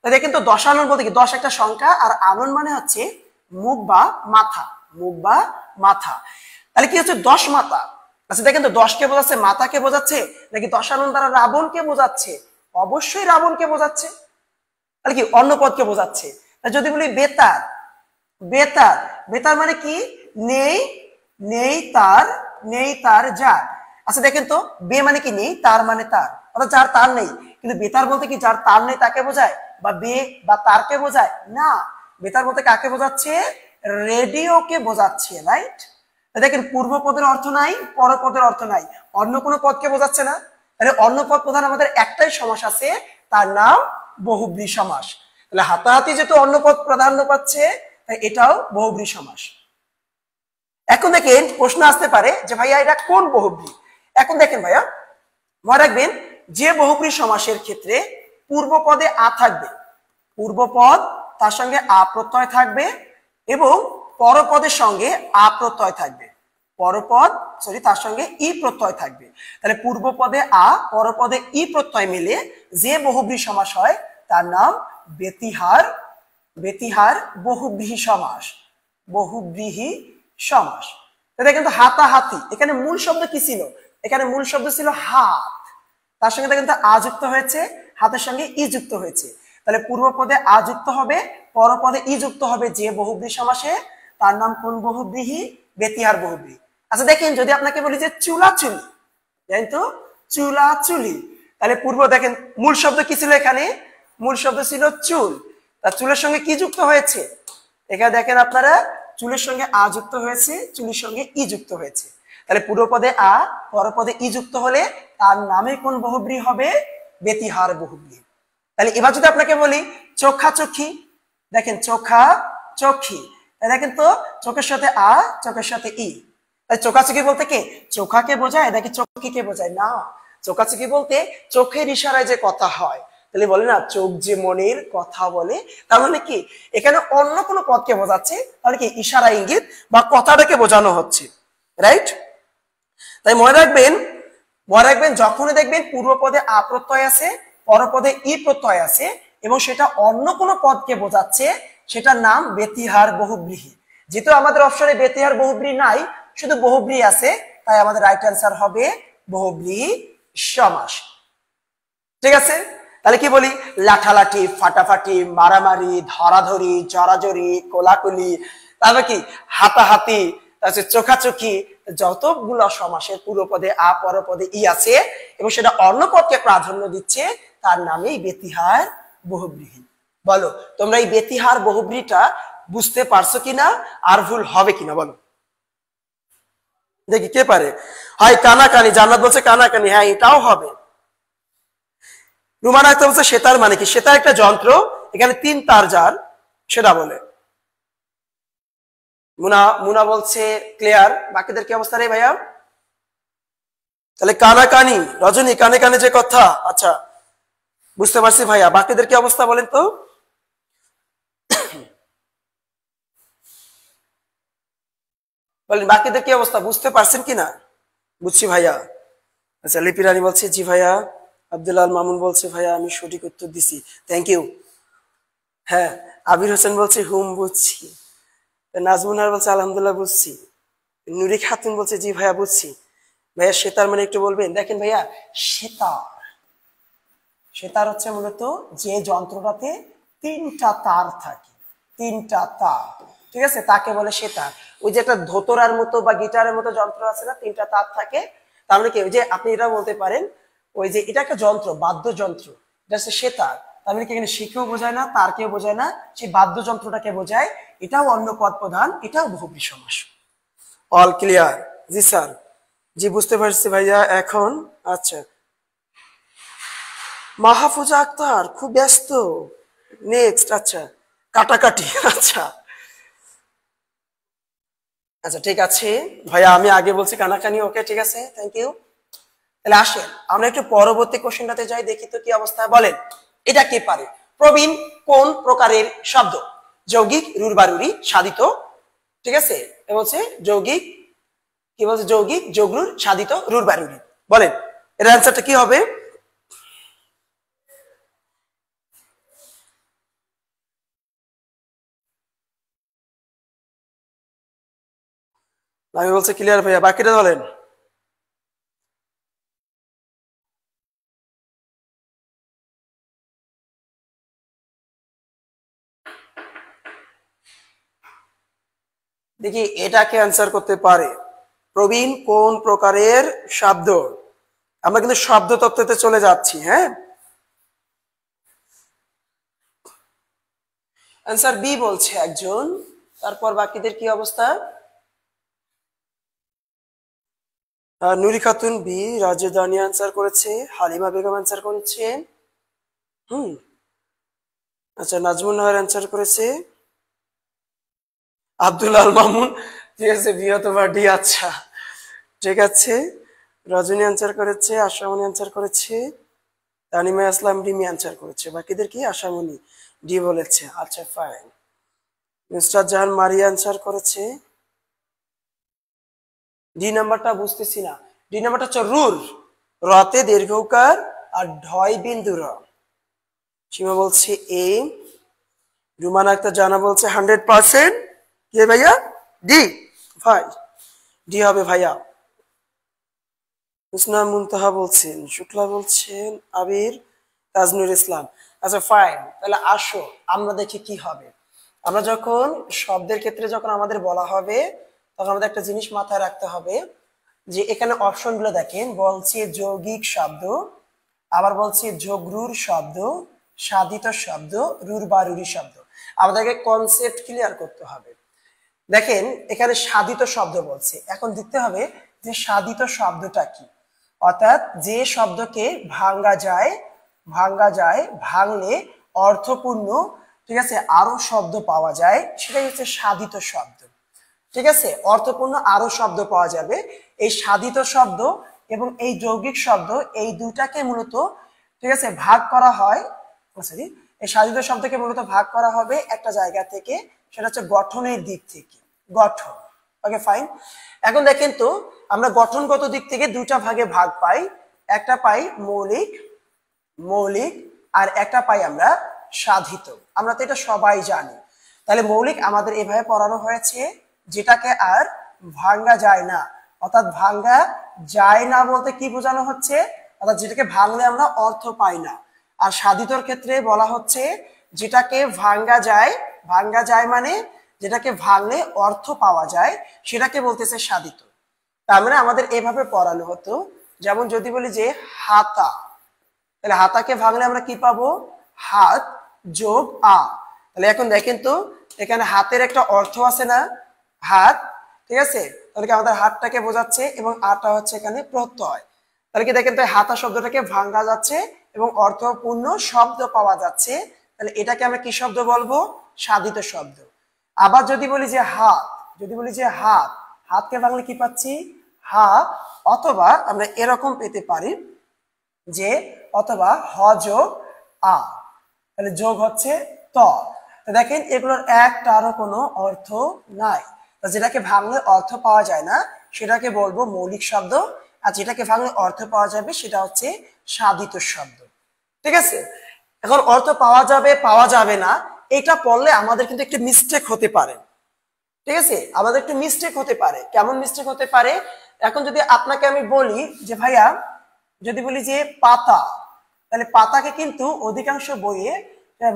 দেখেন তো দশানন বলতে কি? দশ একটা সংখ্যা আর আনন মানে হচ্ছে মুখ বা মাথা, মুখ বা মাথা। তাহলে কি হচ্ছে? দশ মাথা। আচ্ছা দেখেন তো দশকে বোঝাচ্ছে মাথাকে বোঝাচ্ছে নাকি দশানন দ্বারা রাবণকে বোঝাচ্ছে? অবশ্যই রাবণকে বোঝাচ্ছে। তাহলে কি অন্য পদকে বোঝাচ্ছে। যদি বলি বেতার, বেতার, বেতার মানে কি? নেই, নেই তার, নেই তার যার। আচ্ছা দেখেন তো বে মানে কি? নেই, তার মানে তার, অর্থাৎ যার তার নেই। কিন্তু বেতার বলতে কি যার তার নেই তাকে বোঝায়, বা বে বা তারকে বোঝায় না। বেতার বলতে কাকে বোঝাচ্ছে? রেডিওকে বোঝাচ্ছে, রাইট? দেখেন পূর্বপদের অর্থ নাই, পরপদের অর্থ নাই, অন্য কোনো পদকে বোঝাচ্ছে না। তাহলে অন্য পদ প্রধান আমাদের একটাই সমাস আছে, তার নাম বহুব্রী সমাস। তাহলে হাতাহাতি যেহেতু অন্য পদ প্রাধান্য পাচ্ছে, তাই এটাও বহুব্রী সমাস। এখন দেখেন প্রশ্ন আসতে পারে যে ভাইয়া এটা কোন বহুব্রী? এখন দেখেন ভাইয়া মনে রাখবেন যে বহুব্রী সমাসের ক্ষেত্রে পূর্বপদে আ থাকবে, পূর্বপদ তার সঙ্গে আ প্রত্যয় থাকবে এবং পরপদের সঙ্গে আ প্রত্যয় থাকবে, পরপদ তার সঙ্গে ই প্রত্যয় থাকবে। তাহলে পূর্বপদে আ পরপদে ই প্রত্যয় মিলে যে বহুব্রী সমাস হয় তার নাম বেতিহার, বেতিহার বহুব্রীহি সমাস, বহুব্রীহি সমাস। দেখেন তো হাতাহাতি, এখানে মূল শব্দ কি ছিল? এখানে মূল শব্দ ছিল হাত, তার সঙ্গে দেখেন তো আ যুক্ত হয়েছে, হাতের সঙ্গে ই যুক্ত হয়েছে। তাহলে পূর্বপদে আ যুক্ত হবে, পরপদে ই যুক্ত হবে যে বহুব্রী সমাসে, তার নাম কোন বহুব্রীহি? বেতিহার বহুব্রী। আচ্ছা দেখেন যদি আপনাকে বলি যে চুলাচুলি, জানেন তো চুলাচুলি, তাহলে পূর্ব দেখেন মূল শব্দ কি ছিল? এখানে মূল শব্দ ছিল চুল, তার চুলের সঙ্গে কি যুক্ত হয়েছে? এখানে দেখেন আপনারা চুলের সঙ্গে আ যুক্ত হয়েছে, চুলের সঙ্গে ই যুক্ত হয়েছে। তাহলে পূর্বপদে আ পরপদে ই যুক্ত হলে তার নামে কোন বহুব্রী হবে? বেতিহার বহুব্রী। তাহলে এবার যদি আপনাকে বলি চোখা চোখি, দেখেন চোখা চোখি, দেখেন তো চোখের সাথে আ, চোখের সাথে ই। তাই চোখাচোখি বলতে কে? চোখাকে বোঝায় নাকি চোখকে বোঝায়? না, চোখাচোখি বলতে চোখের ইশারায় যে কথা হয়। তাহলে বলে না চোখ যে মনের কথা বলে, তার মানে কি এখানে অন্য কোনো পদকে বোঝাচ্ছে, তাহলে কি ইশারা ইঙ্গিত বা কথাটাকে বোঝানো হচ্ছে, রাইট? তাই মনে রাখবেন, মনে রাখবেন যখনই দেখবেন পূর্বপদে আ প্রত্যয় আছে, পরপদে ই প্রত্যয় আছে এবং সেটা অন্য কোনো পদকে বোঝাচ্ছে, সেটার নাম বেতিহার বহুব্রীহি। যেহেতু আমাদের অপশনে বেতিহার বহুব্রী নাই, শুধু বহুব্রী আছে, তাই আমাদের রাইট অ্যান্সার হবে বহুব্রীহি সমাস। ঠিক আছে? তাহলে কি বলি? লাঠালাঠি, ফাটাফাটি, মারামারি, ধরাধরি, জড়াজড়ি, কোলাকুলি, তারপর কি হাতাহাতি, তারপর চোখাচোখি, যতগুলো সমাসের পূর্বপদে আ পরপদে ই আছে এবং সেটা অন্য পদকে প্রাধান্য দিচ্ছে, তার নামেই বেতিহার বহুব্রীহি। বলো তোমরা এই বেতিহার বহুব্রীটা বুঝতে পারছো কিনা, আর ভুল হবে কিনা বলো দেখি কে পারে? হয় কানাকানি, জান্নাত বলছে কানাকানি, হ্যাঁ এটাও হবে। রুমানা আক্তার বলছে সেতার মানে কি? সেতার একটা যন্ত্র, এখানে 3 তার যার, সেটা বলে। মুনা মুনা বলছে ক্লিয়ার। বাকিদের কি অবস্থা রে ভাইয়া? তাহলে কানাকানি, রজনী কানে কানে যে কথা, আচ্ছা বুঝতে পারছি ভাইয়া। বাকিদের কি অবস্থা বলেন তো? বলেন বাকিদের কি অবস্থা, বুঝতে পারছেন কিনা? বুঝছি ভাইয়া। আচ্ছা লিপি রানী বলছে জি ভাইয়া। আব্দুল্লাহ মামুন বলছে ভাইয়া আমি সঠিক উত্তর দিছি, থ্যাংক ইউ। হ্যাঁ আবির হোসেন বলছে হুম বুঝছি। নাজমুনার বলছে আলহামদুলিল্লাহ বুঝছি। নুরি খাতুন বলছে জি ভাইয়া বুঝছি। ভাইয়া সেতার মানে একটু বলবেন? দেখেন ভাইয়া সেতার, সেতার হচ্ছে মূলত যে যন্ত্রটাতে 3টা তার থাকে, 3টা তার, ঠিক আছে, তাকে বলে সেতার। ওই যে একটা ধোতরার মতো বা গিটারের মতো যন্ত্র আছে না, 3টা তার থাকে, তার মানে কি ওই যে আপনি এটা বলতে পারেন ওই যে এটা একটা যন্ত্র, বাদ্যযন্ত্র, এটা হচ্ছে সেতার। তার মানে কি এখানে শিখেও বোঝায় না, তারকেও বোঝায় না, সেই বাদ্যযন্ত্রটাকে বোঝায়। এটাও অন্য পদ প্রধান, এটাও বহুব্রী সমাস। All clear? জি স্যার, জি বুঝতে পারছি ভাইয়া এখন। আচ্ছা, মাহফুজা আক্তার খুব ব্যস্ত। নেক্সট, আচ্ছা কাটাকাটি। আচ্ছা আচ্ছা ঠিক আছে ভাইয়া, আমি আগে বলছি কানাকানি। ওকে ঠিক আছে, থ্যাংক ইউ। তাহলে আসেন আমরা একটু পরবর্তী কোশ্চেনটাতে যাই, দেখি তো কি অবস্থা। বলেন এটা কে পারে? প্রবীণ কোন প্রকারের শব্দ? যৌগিক, রুরবারুরি, সাধিত। ঠিক আছে, এ বলছে যৌগিক, কি বলছে? যৌগিক, যোগরুর, সাধিত, রুরবারুরি। বলেন এর অ্যান্সারটা কি হবে? আমি বলছি ক্লিয়ার ভাইয়া, বাকিটা বলেন। দেখি এটাকে অ্যান্সার করতে পারে। প্রবীণ কোন প্রকারের শব্দ? আমরা কিন্তু শব্দ তত্ত্বতে চলে যাচ্ছি। হ্যাঁ, অ্যান্সার বি বলছে একজন। তারপর বাকিদের কি অবস্থা? নুরি খাতুন বি, রাজেদানি অ্যান্সার করেছে, হালিমা বেগম অ্যান্সার করেছে। হুম, আচ্ছা নাজমুন নাহার অ্যান্সার করেছে, আব্দুল আল মামুন, ঠিক আছে, বি অথবা ডি। আচ্ছা ঠিক আছে, রজনী অ্যান্সার করেছে, আশামণি অ্যান্সার করেছে, তানিমা ইসলাম রিমি অ্যান্সার করেছে। বাকিদের কি? আশামণি ডি বলেছে। আচ্ছা ফাইন। নুসরাত জাহান মারিয়া অ্যান্সার করেছে। ডি নাম্বারটা বুঝতেছি না। ডি নাম্বারটা হচ্ছে রুর, রতে দীর্ঘকার আর ঢয় বিন্দু র। সীমা বলছে এ, রুমান আক্তার জানা বলছে 100%। কে ভাইয়া? ডি। ভাই ডি হবে ভাইয়া। হুসনা মুনতাহা বলছেন, শুক্লা বলছেন, আবির, তাজনুর ইসলাম। আচ্ছা ফাইন, তাহলে আসো আমরা দেখি কি হবে। আমরা যখন শব্দের ক্ষেত্রে যখন আমাদের বলা হবে, তখন আমাদের একটা জিনিস মাথায় রাখতে হবে, যে এখানে অপশনগুলো দেখেন, বলছে যৌগিক শব্দ, আবার বলছে যোগরুর শব্দ, সাধিত শব্দ, রুর বা রুরি শব্দ। আমাদেরকে কনসেপ্ট ক্লিয়ার করতে হবে। দেখেন এখানে সাধিত শব্দ বলছে, এখন দেখতে হবে যে সাধিত শব্দটা কি। অর্থাৎ যে শব্দকে ভাঙ্গা যায়, ভাঙলে অর্থপূর্ণ, ঠিক আছে, আরো শব্দ পাওয়া যায়, সেটাই হচ্ছে সাধিত শব্দ। ঠিক আছে, অর্থপূর্ণ আরো শব্দ পাওয়া যাবে। এই সাধিত শব্দ এবং এই যৌগিক শব্দ, এই দুটাকে মূলত, ঠিক আছে, ভাগ করা হয়। সরি, এই সাধিত শব্দকে মূলত ভাগ করা হবে একটা জায়গা থেকে, সেটা হচ্ছে গঠনের দিক থেকে। গঠন, ওকে ফাইন। এখন দেখেন তো, আমরা গঠনগত দিক থেকে দুটা ভাগে ভাগ পাই। একটা পাই মৌলিক, মৌলিক, আর একটা পাই আমরা সাধিত। আমরা তো এটা সবাই জানি। তাহলে মৌলিক আমাদের এভাবে পড়ানো হয়েছে, যেটাকে আর ভাঙ্গা যায় না। অর্থাৎ ভাঙ্গা যায় না বলতে কি বোঝানো হচ্ছে? অর্থাৎ যেটাকে ভাঙলে আমরা অর্থ পাই না। আর সাধিতর ক্ষেত্রে বলা হচ্ছে যেটাকে ভাঙ্গা যায় মানে যেটাকে ভাঙলে অর্থ পাওয়া যায়, সেটাকে বলতেছে সাধিত। তার মানে আমাদের এভাবে পড়ানো হতো। যেমন যদি বলি যে হাতা, তাহলে হাতাকে ভাঙলে আমরা কি পাবো? হাত যোগ আ। তাহলে এখন দেখেন তো, এখানে হাতের একটা অর্থ আছে না, হাত, ঠিক আছে, তাহলে কি আমাদের হাতটাকে বোঝাচ্ছে, এবং আটা হচ্ছে এখানে প্রত্যয়। তাহলে কি দেখেন তো, হাতা শব্দটাকে ভাঙা যাচ্ছে এবং অর্থপূর্ণ শব্দ পাওয়া যাচ্ছে। তাহলে এটাকে আমরা কি শব্দ বলবো? সাধিত শব্দ। আবার যদি বলি যে হাত, হাতকে ভাঙলে কি পাচ্ছি? হাত। অথবা আমরা এরকম পেতে পারি যে, অথবা হ যোগ আ, তাহলে যোগ হচ্ছে ত। দেখেন এগুলোর একটারও কোনো অর্থ নাই। যেটাকে ভাঙলে অর্থ পাওয়া যায় না সেটাকে বলবো মৌলিক শব্দ, আর যেটাকে ভাঙলে অর্থ পাওয়া যাবে সেটা হচ্ছে সাধিত শব্দ। ঠিক আছে, এখন অর্থ পাওয়া যাবে পাওয়া যাবে না, এটা পড়লে আমাদের কিন্তু একটু মিস্টেক হতে পারে। ঠিক আছে, আমাদের একটু মিস্টেক হতে পারে। কেমন মিস্টেক হতে পারে? এখন যদি আপনাকে আমি বলি যে ভাইয়া, যদি বলি যে পাতা, তাহলে পাতাকে কিন্তু অধিকাংশ বইয়ে,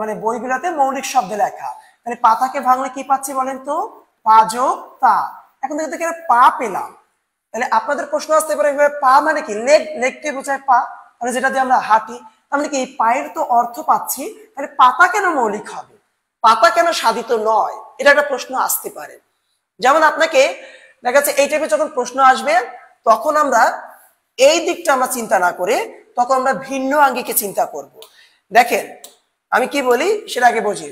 মানে বইগুলোতে মৌলিক শব্দ লেখা। তাহলে পাতাকে ভাঙলে কি পাচ্ছি বলেন তো? পা যোগ তা। এখন দেখতে এখানে পা পেলাম। তাহলে আপনাদের প্রশ্ন আসতে পারে, পা মানে কি? লেগকে বোঝায় পা, মানে যেটা দিয়ে আমরা হাঁটি। তাহলে কি পায়ের তো অর্থ পাচ্ছি, তাহলে পাতা কেন মৌলিক হবে, পাতা কেন সাধিত নয়, এটা একটা প্রশ্ন আসতে পারে। যেমন আপনাকে দেখা যাচ্ছে এই টাইপের যখন প্রশ্ন আসবে তখন আমরা এই দিকটা আমরা চিন্তা না করে তখন আমরা ভিন্ন আঙ্গিকে চিন্তা করব। দেখেন আমি কি বলি সেটা আগে বুঝি।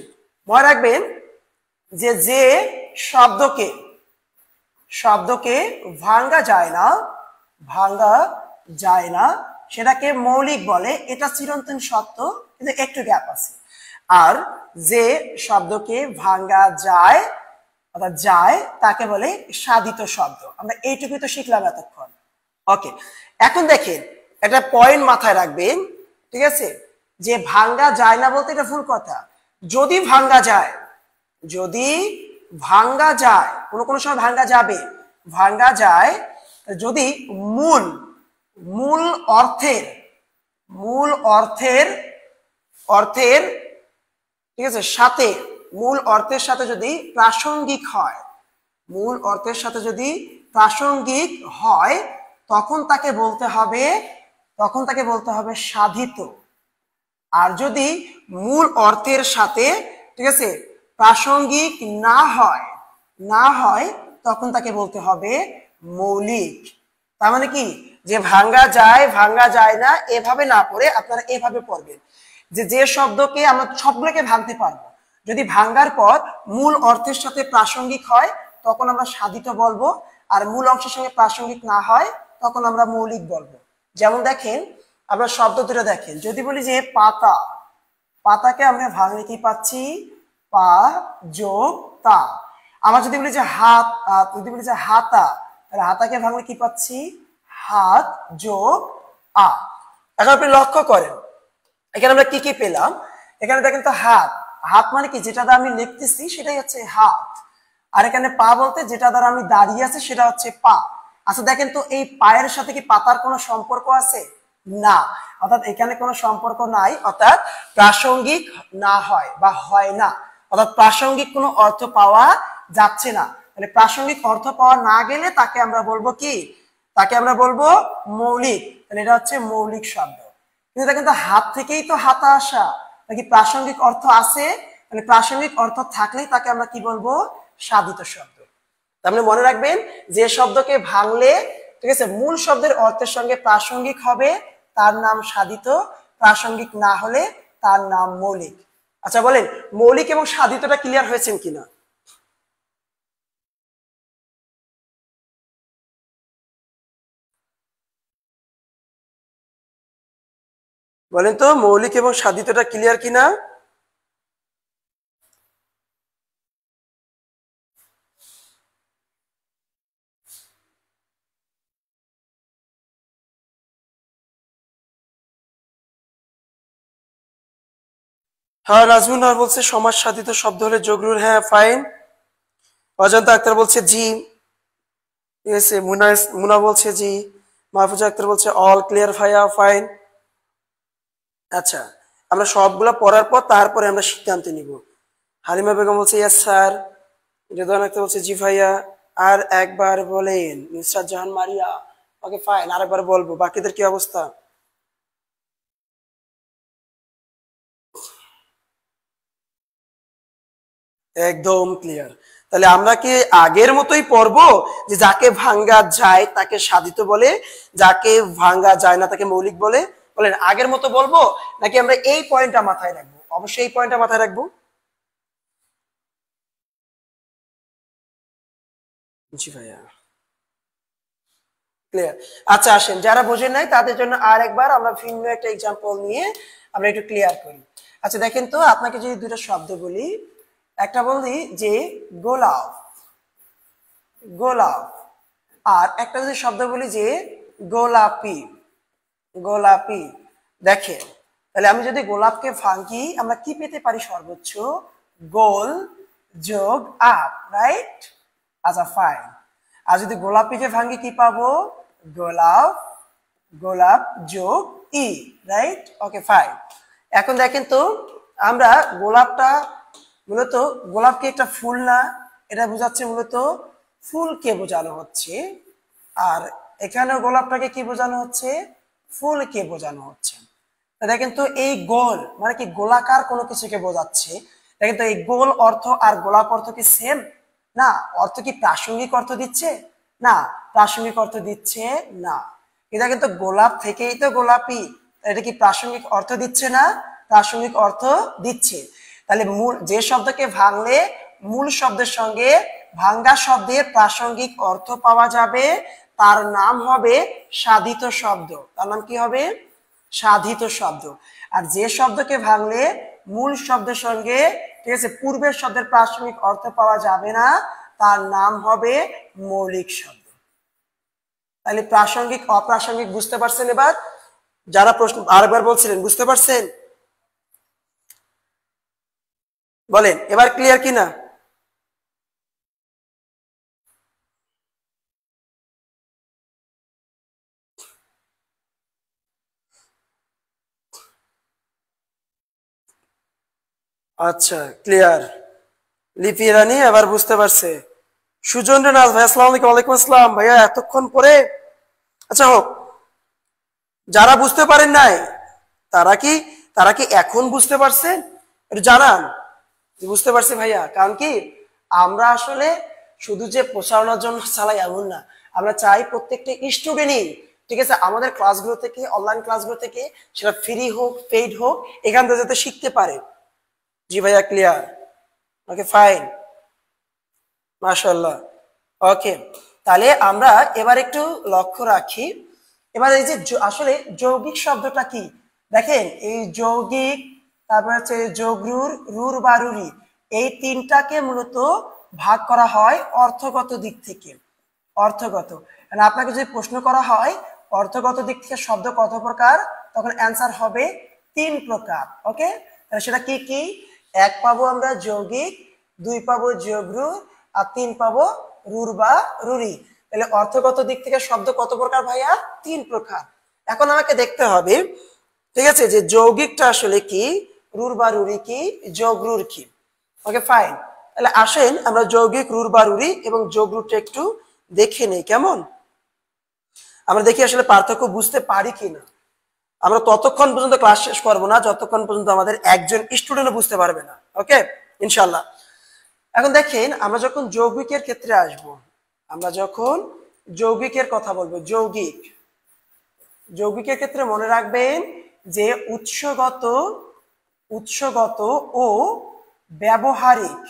মনে রাখবেন যে শব্দকে ভাঙ্গা যায় না সেটাকে মৌলিক বলে, এটা চিরন্তন সত্য, কিন্তু একটু গ্যাপ আছে। আর যে শব্দকে ভাঙ্গা যায় অর্থাৎ যায় তাকে বলে সাধিত শব্দ। আমরা এইটুকুই তো শিখলাম এতক্ষণ। ওকে, এখন দেখেন একটা পয়েন্ট মাথায় রাখবেন, ঠিক আছে, যে ভাঙ্গা যায় না বলতে এটা ভুল কথা। যদি ভাঙ্গা যায় কোনো সময় ভাঙ্গা যায় যদি মূল অর্থের ঠিক আছে সাথে মূল অর্থের সাথে যদি প্রাসঙ্গিক হয় তখন তাকে বলতে হবে সাধিত। আর যদি মূল অর্থের সাথে ঠিক আছে প্রাসঙ্গিক না হয় তখন তাকে বলতে হবে মৌলিক। তার মানে কি, যে ভাঙ্গা যায় না এভাবে না পড়ে আপনারা এভাবে পড়বেন যে শব্দকে আমরা সবগুলোকে ভাঙতে পারবো, যদি ভাঙ্গার পর মূল অর্থের সাথে প্রাসঙ্গিক হয় তখন আমরা সাধিত বলবো, আর মূল অংশের সঙ্গে প্রাসঙ্গিক না হয় তখন আমরা মৌলিক বলবো। যেমন দেখেন আমরা শব্দ দুটো দেখেন, যদি বলি যে পাতাকে আমরা ভাঙলে কি পাচ্ছি, পা যোগ তা। আমরা যদি বলি যে হাতা, তাহলে হাতাকে ভাঙলে কি পাচ্ছি, হাত যোগ আ। এখন আপনি লক্ষ্য করেন এখানে আমরা কি পেলাম, এখানে দেখেন তো হাত মানে কি, যেটা দ্বারা আমি লিখতেছি সেটাই হচ্ছে হাত, আর এখানে পা বলতে যেটা দ্বারা আমি দাঁড়িয়ে আছি সেটা হচ্ছে পা। আচ্ছা দেখেন তো এই পায়ের সাথে কি পাতার কোনো সম্পর্ক আছে, না, অর্থাৎ এখানে কোনো সম্পর্ক নাই, অর্থাৎ প্রাসঙ্গিক না হয় বা হয় না, অর্থাৎ প্রাসঙ্গিক কোনো অর্থ পাওয়া যাচ্ছে না। তাহলে প্রাসঙ্গিক অর্থ পাওয়া না গেলে তাকে আমরা বলবো মৌলিক। তাহলে এটা হচ্ছে মৌলিক শব্দ। কিন্তু দেখেন তো হাত থেকেই তো হাতা আসা, নাকি প্রাসঙ্গিক অর্থ আছে, তাহলে প্রাসঙ্গিক অর্থ থাকলেই তাকে আমরা কি বলবো, সাধিত শব্দ। তাহলে মনে রাখবেন যে শব্দকে ভাঙলে ঠিক আছে মূল শব্দের অর্থের সঙ্গে প্রাসঙ্গিক হবে তার নাম সাধিত, প্রাসঙ্গিক না হলে তার নাম মৌলিক। আচ্ছা বলেন মৌলিক এবং সাধিতটা ক্লিয়ার হয়েছেন কিনা? বলেন তো মৌলিক এবং সাধিতটা ক্লিয়ার কিনা? হ্যাঁ, নাজমুল নাহার বলছে সমাজ সাধিত শব্দ হলে যোগরুর, হ্যাঁ ফাইন। অজন্তা আক্তার বলছে জি, ঠিক আছে। মুনা বলছে জি। মাহফুজা আক্তার বলছে অল ক্লিয়ার ভাইয়া, ফাইন। আচ্ছা আমরা সবগুলা পড়ার পর তারপরে আমরা সিদ্ধান্ত নিব। হালিমা বেগম বলছে ইয়েস স্যার। রেদওয়ান আক্তার বলছে জি ভাইয়া। আর একবার বলেন নুসরাত জাহান মারিয়া, ওকে ফাইন, আরেকবার বলবো। বাকিদের কি অবস্থা? একদম ক্লিয়ার। তাহলে আমরা কি আগের মতোই পড়বো যে যাকে ভাঙ্গা যায় তাকে সাধিত বলে, যাকে ভাঙ্গা যায় না তাকে মৌলিক বলে? বলেন আগের মতো বলবো নাকি আমরা এই পয়েন্টটা মাথায় রাখবো? অবশ্যই এই পয়েন্টটা মাথায় রাখবো। জি ভাইয়া, ক্লিয়ার। আচ্ছা আসেন যারা বোঝেন নাই তাদের জন্য আর একবার আমরা ভিন্ন একটা এক্সাম্পল নিয়ে আমরা একটু ক্লিয়ার করি। আচ্ছা দেখেন তো আপনাকে যদি দুটো শব্দ বলি, একটা বলি যে গোলাপ, আর একটা যদি শব্দ বলি যে গোলাপি। দেখেন তাহলে আমি যদি গোলাপকে ভাঙি আমরা কি পেতে পারি, সর্বোচ্চ গোল যোগ আপ, রাইট? আচ্ছা ফাইন। আর যদি গোলাপিকে ভাঙি কি পাবো, গোলাপ যোগ ই, রাইট? Okay fine. এখন দেখেন তো আমরা মূলত গোলাপ কি একটা ফুল না, এটা বোঝাচ্ছে মূলত ফুলকে বোঝানো হচ্ছে। আর এখানে গোলাপটাকে কি বোঝানো হচ্ছে, ফুলকে বোঝানো হচ্ছে। এটা কিন্তু এই গোল মানে কি গোলাকার কোনো কিছুকে বোঝাচ্ছে। এটা কিন্তু এই গোল অর্থ আর গোলাপ অর্থ কি সেম না? অর্থ কি প্রাসঙ্গিক অর্থ দিচ্ছে না? প্রাসঙ্গিক অর্থ দিচ্ছে না। এটা কিন্তু গোলাপ থেকেই তো গোলাপি, এটা কি প্রাসঙ্গিক অর্থ দিচ্ছে না? প্রাসঙ্গিক অর্থ দিচ্ছে। তাহলে মূল যে শব্দকে ভাঙলে মূল শব্দের সঙ্গে ভাঙ্গা শব্দের প্রাসঙ্গিক অর্থ পাওয়া যাবে তার নাম হবে সাধিত শব্দ। তার নাম কি হবে? সাধিত শব্দ। আর যে শব্দকে ভাঙলে মূল শব্দের সঙ্গে ঠিক আছে পূর্বের শব্দের প্রাসঙ্গিক অর্থ পাওয়া যাবে না তার নাম হবে মৌলিক শব্দ। তাহলে প্রাসঙ্গিক অপ্রাসঙ্গিক বুঝতে পারছেন? এবার যারা প্রশ্ন আরেকবার বলছিলেন বুঝতে পারছেন? বলেন এবার ক্লিয়ার কিনা? আচ্ছা ক্লিয়ার। লিপি রানী এবার বুঝতে পারছে। সুজন নাজ ভাই আসসালামু আলাইকুম। ওয়ালাইকুম আসসালাম ভাইয়া, এতক্ষণ পরে। আচ্ছা হোক, যারা বুঝতে পারেন নাই তারা কি এখন বুঝতে পারছেন? একটু জানান বুঝতে পারছি ভাইয়া। কারণ কি আমরা আসলে শুধু যে প্রচারণার জন্য চালাই এমন না, আমরা চাই প্রত্যেকটা স্টুডেন্টই ঠিক আছে আমাদের ক্লাসগুলো থেকে অনলাইন ক্লাসগুলো থেকে সেটা ফ্রি হোক পেইড হোক এখান থেকে যাতে শিখতে পারে। জি ভাইয়া ক্লিয়ার। ওকে ফাইন, মাশাআল্লাহ। ওকে, তাহলে আমরা এবার একটু লক্ষ্য রাখি। এবার এই যে আসলে যৌগিক শব্দটা কি দেখেন, এই যৌগিক তারপর হচ্ছে যোগরুর রুর বা রুরি এই তিনটাকে মূলত ভাগ করা হয় অর্থগত দিক থেকে। অর্থগত মানে আপনাকে যদি প্রশ্ন করা হয় অর্থগত দিক থেকে শব্দ কত প্রকার, তখন অ্যান্সার হবে 3 প্রকার। ওকে, তাহলে সেটা কি কি? 1 পাবো আমরা যৌগিক, 2 পাবো যোগরুর, আর 3 পাবো রুর বা রুরি। তাহলে অর্থগত দিক থেকে শব্দ কত প্রকার ভাইয়া? 3 প্রকার। এখন আমাকে দেখতে হবে ঠিক আছে যে যৌগিকটা আসলে কি, রুর বা রুরি কি, যোগরুর কি। ওকে ফাইন, তাহলে আসেন আমরা যৌগিক রুর বা রুরি এবং যোগরুরটা একটু দেখে নেই কেমন। আমরা দেখি আসলে পার্থক্য বুঝতে পারি কিনা। আমরা ততক্ষণ পর্যন্ত ক্লাস শেষ করবো না যতক্ষণ পর্যন্ত আমাদের একজন স্টুডেন্টও বুঝতে পারবে না। ওকে ইনশাল্লাহ। এখন দেখেন আমরা যখন যৌগিকের ক্ষেত্রে আসব, আমরা যখন যৌগিকের কথা বলবো, যৌগিকের ক্ষেত্রে মনে রাখবেন যে উৎসগত ও ব্যবহারিক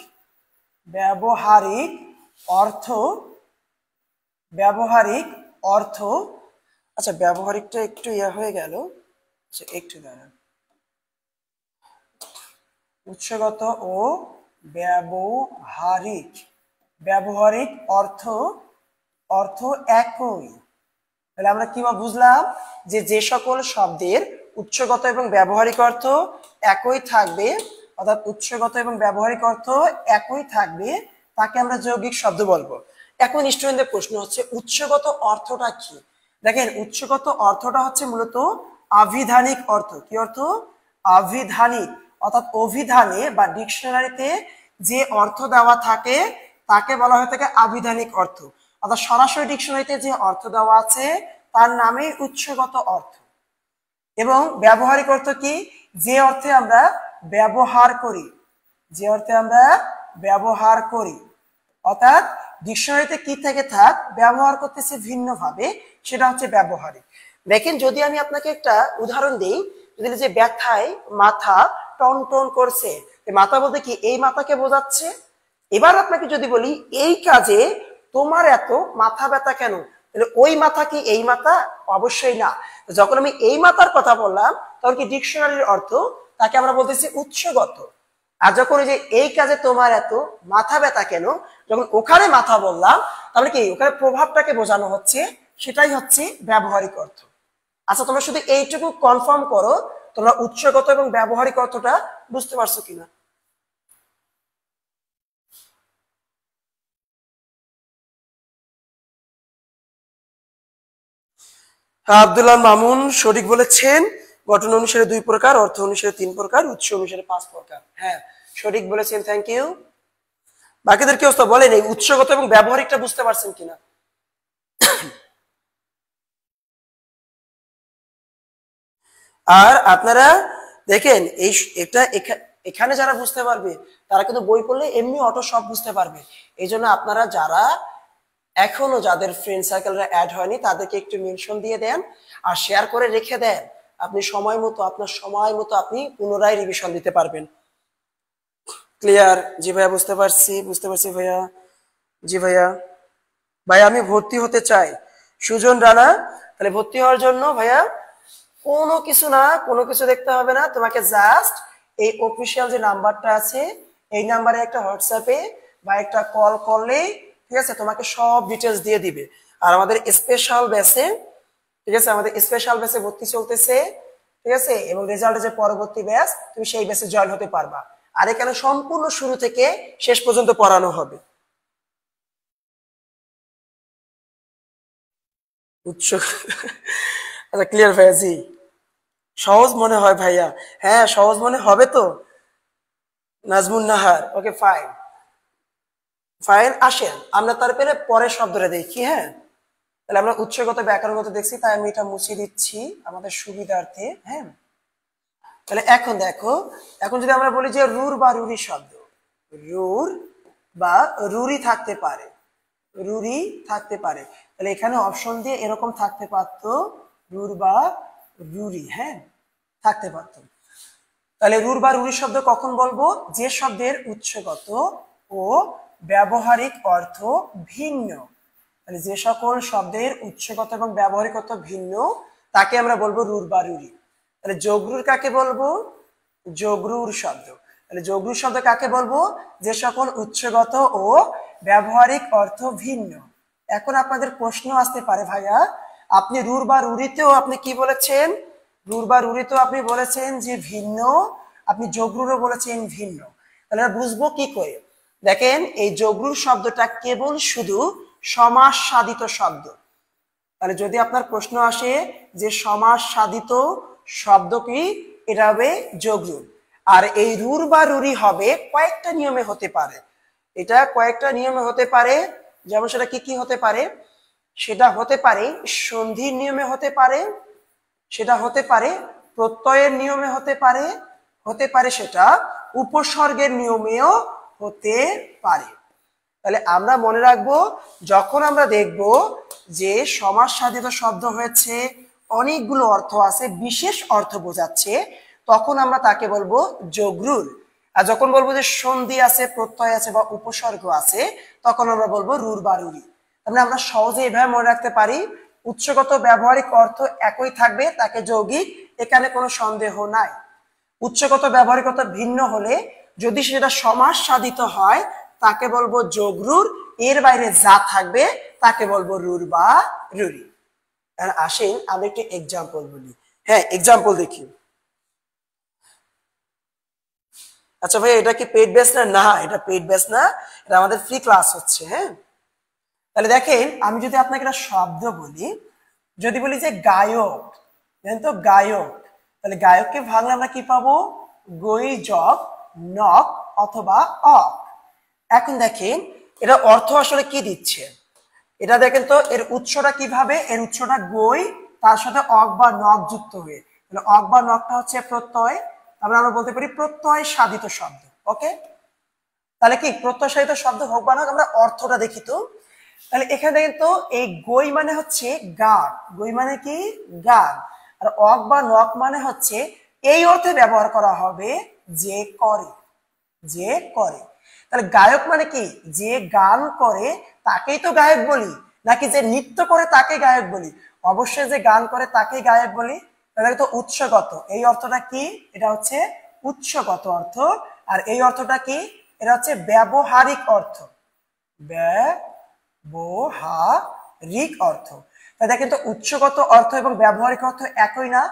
অর্থ আচ্ছা ব্যবহারিকটা একটু হয়ে গেল, আচ্ছা একটু দাঁড়ান। উৎসগত ও ব্যবহারিক অর্থ একই। তাহলে আমরা কি বুঝলাম যে সকল শব্দের উৎসগত এবং ব্যবহারিক অর্থ একই থাকবে, অর্থাৎ উৎসগত এবং ব্যবহারিক অর্থ একই থাকবে, তাকে আমরা যৌগিক শব্দ বলবো। এখন স্টুডেন্টদের প্রশ্ন হচ্ছে উৎসগত অর্থটা কি? দেখেন উৎসগত অর্থটা হচ্ছে মূলত আভিধানিক অর্থ। কি অর্থ? আভিধানিক, অর্থাৎ অভিধানে বা ডিকশনারিতে যে অর্থ দেওয়া থাকে তাকে বলা হয়ে থাকে আভিধানিক অর্থ। অর্থাৎ সরাসরি ডিকশনারিতে যে অর্থ দেওয়া আছে তার নামে উৎসগত অর্থ। এবং ব্যবহারিক অর্থ কি? যে অর্থে আমরা ব্যবহার করি, অর্থাৎ ডিকশনারিতে কি থেকে থাক ব্যবহার করতেছে ভিন্ন ভাবে, সেটা হচ্ছে ব্যবহারিক। দেখেন যদি আমি আপনাকে একটা উদাহরণ দিই, যদি যে ব্যথায় মাথা টন টন করছে, মাথা বলতে কি এই মাথাকে বোঝাচ্ছে। এবার আপনাকে যদি বলি এই কাজে তোমার এত মাথা ব্যথা কেন, তাহলে ওই মাথা কি এই মাথা? অবশ্যই না। যখন আমি এই মাথার কথা বললাম তখন কি ডিকশনারির অর্থ, তাকে আমরা বলতেছি উৎসগত। আর যখন যে এই কাজে তোমার এত মাথা ব্যথা কেন, যখন ওখানে মাথা বললাম তাহলে কি ওখানে প্রভাবটাকে বোঝানো হচ্ছে, সেটাই হচ্ছে ব্যবহারিক অর্থ। আচ্ছা তোমরা শুধু এইটুকু কনফার্ম করো তোমরা উৎসগত এবং ব্যবহারিক অর্থটা বুঝতে পারছো কিনা। আব্দুল্লাহ মামুন সঠিক বলেছেন। গঠন অনুসারে 2 প্রকার, অর্থ অনুসারে 3 প্রকার, উৎস অনুসারে 5 প্রকার। হ্যাঁ সঠিক বলেছেন, থ্যাংক ইউ। বাকিদের কি অবস্থা বলেন, এই উৎসগত এবং ব্যবহারিকটা বুঝতে পারছেন কিনা? আর আপনারা দেখেন এটা এখানে যারা বুঝতে পারবে তারা কিন্তু বই পড়লে এমনি অটো সব বুঝতে পারবে। এই জন্য আপনারা যারা এখনো যাদের ফ্রেন্ড সার্কেলরা অ্যাড হয়নি তাদেরকে একটু মেনশন দিয়ে দেন আর শেয়ার করে রেখে দেন। আপনি আপনার সময় মতো আপনি পুনরায় রিভিশন দিতে পারবেন। ক্লিয়ার? জি ভাইয়া, বুঝতে পারছি ভাইয়া। জি ভাইয়া। ভাইয়া আমি ভর্তি হতে চাই। সুজন রানা, তাহলে ভর্তি হওয়ার জন্য ভাইয়া কোনো কিছু দেখতে হবে না, তোমাকে জাস্ট এই অফিসিয়াল যে নাম্বারটা আছে এই নাম্বারে একটা হোয়াটসঅ্যাপে বা একটা কল করলে, ঠিক আছে, তোমাকে সব ডিটেলস দিয়ে দিবে। আর আমাদের স্পেশাল ব্যাচে, ঠিক আছে, আমাদের স্পেশাল ব্যাচে ভর্তি চলতেছে, ঠিক আছে, এবং রেজাল্টের যে পরবর্তী ব্যাচ তুমি সেই ব্যাচে জয়েন হতে পারবা। আর এখানে সম্পূর্ণ শুরু থেকে শেষ পর্যন্ত পড়ানো হবে। উচ্চ আচ্ছা, ক্লিয়ার ভাইয়া? জি, সহজ মনে হয় ভাইয়া। হ্যাঁ, সহজ মনে হবে তো। Nazmun Nahar, okay fine. আসেন আমরা তারপরে পরের শব্দটা দেখি। হ্যাঁ, তাহলে আমরা উৎসগত ব্যাকরণগত দেখছি, তাই আমি এটা মুছে দিচ্ছি আমাদের সুবিধার্থে। হ্যাঁ, তাহলে এখন দেখো, এখন যদি আমরা বলি যে রুর বা রুরি শব্দ, রুর বা রুরি থাকতে পারে, রুরি থাকতে পারে, তাহলে এখানে অপশন দিয়ে এরকম থাকতে পারতো, রুর বা রুরি। হ্যাঁ, থাকতে পারতো। তাহলে রুর বা রুরি শব্দ কখন বলবো? যে শব্দের উৎসগত ও ব্যবহারিক অর্থ ভিন্ন। তাহলে যে সকল শব্দের উৎসগত এবং ব্যবহারিক অর্থ ভিন্ন তাকে আমরা বলবো রুর বা রুরি। তাহলে যোগরুর কাকে বলবো? যোগরুর শব্দ। তাহলে যোগরুর শব্দ কাকে বলবো? যে সকল উৎসগত ও ব্যবহারিক অর্থ ভিন্ন। এখন আপনাদের প্রশ্ন আসতে পারে, ভাইয়া আপনি রুর বা রুরিতেও আপনি কি বলেছেন? রুর বা রুরিতেও আপনি বলেছেন যে ভিন্ন, আপনি যোগরুরও বলেছেন ভিন্ন। তাহলে বুঝবো কি করে? দেখেন, এই যোগরুর শব্দটা কেবল শুধু সমাস সাধিত শব্দ। তাহলে যদি আপনার প্রশ্ন আসে যে সমাস সাধিত শব্দ কি, এটা হবে যোগরুর। আর এই রুর বা রুরি হবে কয়েকটা নিয়মে হতে পারে। এটা কয়েকটা নিয়মে হতে পারে। যেমন সেটা কি কি হতে পারে? সেটা হতে পারে সন্ধির নিয়মে হতে পারে, সেটা হতে পারে প্রত্যয়ের নিয়মে হতে পারে, হতে পারে সেটা উপসর্গের নিয়মেও হতে পারে। তাহলে আমরা মনে রাখবো, যখন আমরা দেখব যে সমাস সাধিত শব্দ হয়েছে, অনেকগুলো অর্থ আছে, বিশেষ অর্থ বোঝাচ্ছে, তখন আমরা তাকে বলবো যোগরুর। আর যখন বলবো যে সন্ধি আছে, প্রত্যয় আছে বা উপসর্গ আছে, তখন আমরা বলবো রুর বা রুরি। তাহলে আমরা সহজে এভাবে মনে রাখতে পারি, উৎসগত ব্যবহারিক অর্থ একই থাকবে, তাকে যৌগিক, এখানে কোনো সন্দেহ নাই। উৎসগত ব্যবহারিক অর্থ ভিন্ন হলে যদি সেটা সমাস সাধিত হয় তাকে বলবো যোগরুর, এর বাইরে যা থাকবে তাকে বলবো রুর বা রুরি। আসেন আমি একটি এক্সাম্পল বলি। হ্যাঁ, এক্সাম্পল দেখি। আচ্ছা ভাই, এটা কি পেইড ব্যাচ না? না, এটা পেইড ব্যাচ না, এটা আমাদের ফ্রি ক্লাস হচ্ছে। হ্যাঁ, তাহলে দেখেন, আমি যদি আপনাকে একটা শব্দ বলি, যদি বলি যে গায়ক, জানেন তো গায়ক, তাহলে গায়ককে ভাঙলে আমরা কি পাবো? গই জগ নক অথবা অক। এখন দেখেন এটা অর্থ আসলে কি দিচ্ছে, এটা দেখেন তো এর উৎসটা কিভাবে? এর উৎসটা গই, তার সাথে অক বা নক যুক্ত হয়ে, তাহলে অক বা নকটা হচ্ছে প্রত্যয়। আমরা বলতে পারি প্রত্যয় সাধিত শব্দ। ওকে, তাহলে কি প্রত্যয় সাধিত শব্দ হোক বা নক, আমরা অর্থটা দেখি তো। তাহলে এখানে দেখেন তো, এই গই মানে হচ্ছে গান, গই মানে কি? গান। আর অক বা নক মানে হচ্ছে এই অর্থে ব্যবহার করা হবে যে করে, যে করে। তাহলে গায়ক মানে কি? যে গান করে তাকেই তো গায়ক বলি, নাকি যে নৃত্য করে তাকে গায়ক বলি? অবশ্যই যে গান করে তাকেই গায়ক বলি। তাহলে তো উৎসগত, এই অর্থটা কি? এটা হচ্ছে উৎসগত অর্থ। আর এই অর্থটা কি? এটা হচ্ছে ব্যবহারিক অর্থ, ব্যবহারিক অর্থ। তাই দেখেন তো, উৎসগত অর্থ এবং ব্যবহারিক অর্থ একই না।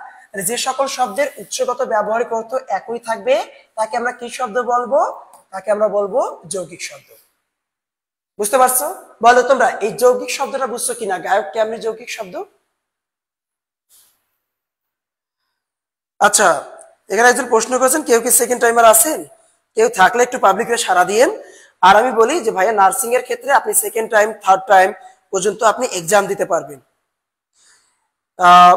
যে সকল শব্দের উৎসগত ব্যবহারিক অর্থ একই থাকবে তাকে আমরা কি শব্দ বলবো? তাকে আমরা বলবো যৌগিক শব্দ। বুঝতে পারছো? বলো তোমরা এই যৌগিক শব্দটা বুঝছো কিনা? গায়ক কেমনি যৌগিক শব্দ? আচ্ছা, এখানে একজন প্রশ্ন করেছেন, কেউ কি সেকেন্ড টাইমার আছেন? কেউ থাকলে একটু পাবলিকে সাড়া দিয়েন। আর আমি বলি যে ভাইয়া, নার্সিং এর ক্ষেত্রে আপনি সেকেন্ড টাইম, থার্ড টাইম পর্যন্ত আপনি এক্সাম দিতে পারবেন।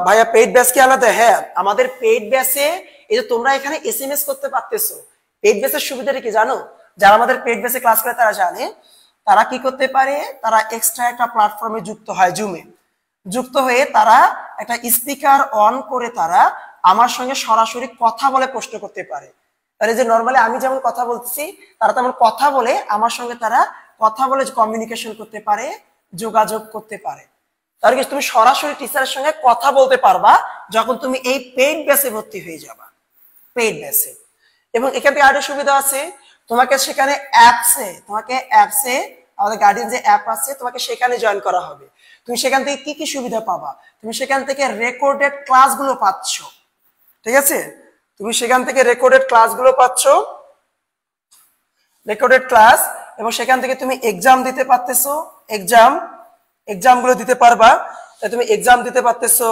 ভাইয়া পেইড ব্যাচ কি আলাদা? হ্যাঁ, আমাদের পেইড ব্যাচে এই যে তোমরা এখানে এসএমএস করতে পারতেছো। পেইড ব্যাচের সুবিধাটা কি জানো? যারা আমাদের পেইড ব্যাচে ক্লাস করে তারা জানে, তারা কি করতে পারে, তারা এক্সট্রা একটা প্ল্যাটফর্মে যুক্ত হয়, জুমে যুক্ত হয়ে তারা একটা স্পিকার অন করে তারা আমার সঙ্গে সরাসরি কথা বলে প্রশ্ন করতে পারে। তাহলে যে নর্মালি আমি যেমন কথা বলতেছি, তারা তেমন কথা বলে আমার সঙ্গে তারা কথা বলে কমিউনিকেশন করতে পারে, যোগাযোগ করতে পারে। তাহলে কি তুমি সরাসরি টিচারের সঙ্গে কথা বলতে পারবা যখন তুমি এই পেইড ব্যাচে ভর্তি হয়ে যাবা, পেইড ব্যাচে। এবং এখানে আরেকটা সুবিধা আছে, তোমাকে সেখানে অ্যাপসে আমাদের গার্ডিয়ান যে অ্যাপ আছে, তোমাকে সেখানে জয়েন করা হবে। তুমি সেখান থেকে কি কি সুবিধা পাবা? তুমি সেখান থেকে রেকর্ডেড ক্লাসগুলো পাচ্ছ, ঠিক আছে? তুমি সেখান থেকে রেকর্ডেড ক্লাসগুলো পাচ্ছ, রেকর্ডেড ক্লাস, এবং সেখান থেকে তুমি এক্সাম দিতে পারতেছো, এক্সামগুলো দিতে পারবা। তুমি এক্সাম দিতে পারতেছো,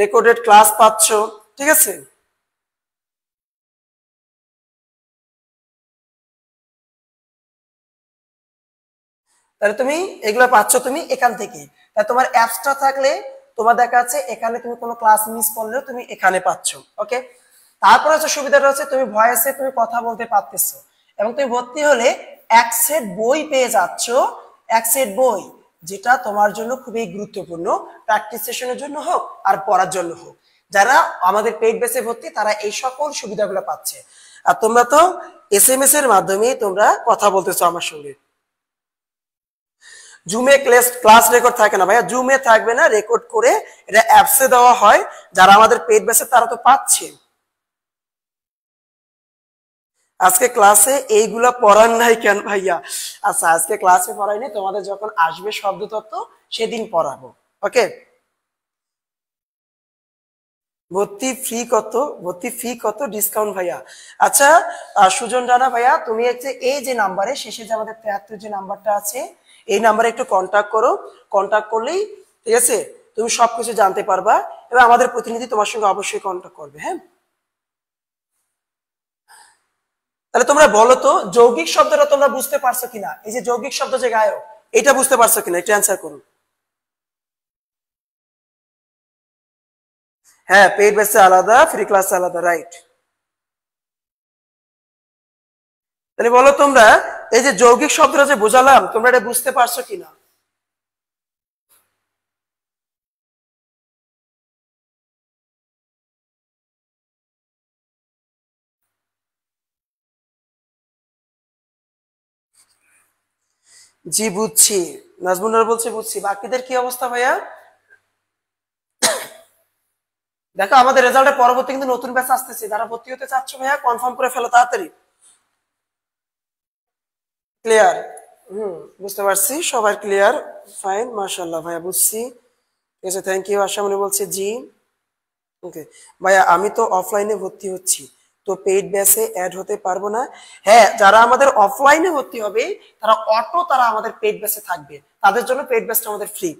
রেকর্ডেড ক্লাস পাচ্ছ, ঠিক আছে? তাহলে তুমি এগুলো পাচ্ছ তুমি এখান থেকে। তাহলে তোমার অ্যাপসটা থাকলে তোমার দেখা যাচ্ছে এখানে তুমি কোনো ক্লাস মিস করলেও তুমি এখানে পাচ্ছ। ওকে, তারপরে হচ্ছে সুবিধাটা হচ্ছে তুমি ভয়েসে তুমি কথা বলতে পারতেছো, এবং তুমি ভর্তি হলে এক সেট বই পেয়ে যাচ্ছ, এক সেট বই, যেটা তোমার জন্য খুবই গুরুত্বপূর্ণ, প্র্যাকটিস সেশনের জন্য হোক আর পড়ার জন্য হোক। যারা আমাদের পেইড ব্যাচে ভর্তি তারা এই সকল সুবিধাগুলো পাচ্ছে। আর তোমরা তো এসএমএস এর মাধ্যমে তোমরা কথা বলতেছো আমার সঙ্গে। জুমে ক্লাস রেকর্ড থাকে না ভাইয়া, জুমে থাকবে না, রেকর্ড করে এটা অ্যাপসে দেওয়া হয়। যারা আমাদের পেইড ব্যাচে তারা তো পাচ্ছে। আজকে ক্লাসে এইগুলা পড়ার নাই কেন ভাইয়া? আচ্ছা, আজকে ক্লাসে পড়াইনি, তোমাদের যখন আসবে শব্দতত্ত্ব সেদিন পড়াবো। ওকে, ভর্তি ফি কত ডিসকাউন্ট ভাইয়া? আচ্ছা, সুজন রানা ভাইয়া, তুমি হচ্ছে এই যে নাম্বারে শেষে যে আমাদের 73 যে নাম্বারটা আছে, এই নাম্বারে একটু কন্ট্যাক্ট করো। কন্ট্যাক্ট করলেই ঠিক আছে, তুমি সবকিছু জানতে পারবা, এবং আমাদের প্রতিনিধি তোমার সঙ্গে অবশ্যই কন্ট্যাক্ট করবে। হ্যাঁ, তাহলে তোমরা বলো তো যৌগিক শব্দটা তোমরা বুঝতে পারছো কিনা? এই যে যৌগিক শব্দ যে গায়ক, এটা বুঝতে পারছো কিনা? একটু অ্যান্সার করুন। হ্যাঁ, পেইড ব্যাচে আলাদা, ফ্রি ক্লাসে আলাদা, রাইট। তাহলে বলো তোমরা এই যে যৌগিক শব্দটা যে বোঝালাম, তোমরা এটা বুঝতে পারছো কিনা? জি বুঝছি, নাজমুনার বলছে বুঝছি। বাকিদের কি অবস্থা ভাইয়া? দেখো আমাদের রেজাল্টের পরবর্তী কিন্তু নতুন ব্যাচ আসতেছে, যারা ভর্তি হতে চাচ্ছ ভাইয়া কনফার্ম করে ফেলো তাড়াতাড়ি। ক্লিয়ার? বুঝতে পারছি, সবার ক্লিয়ার, ফাইন, মাশাআল্লাহ ভাইয়া, বুঝছি, ঠিক আছে, থ্যাংক ইউ। আশামনি বলছে জি। ওকে ভাইয়া, আমি তো অফলাইনে ভর্তি হচ্ছি, তো পেইড ব্যাচে অ্যাড হতে পারবো না? হ্যাঁ, যারা আমাদের অফলাইনে ভর্তি হবে তারা আমাদের পেইড ব্যাচে থাকবে, তাদের জন্য পেইড ব্যাচটা আমাদের ফ্রি।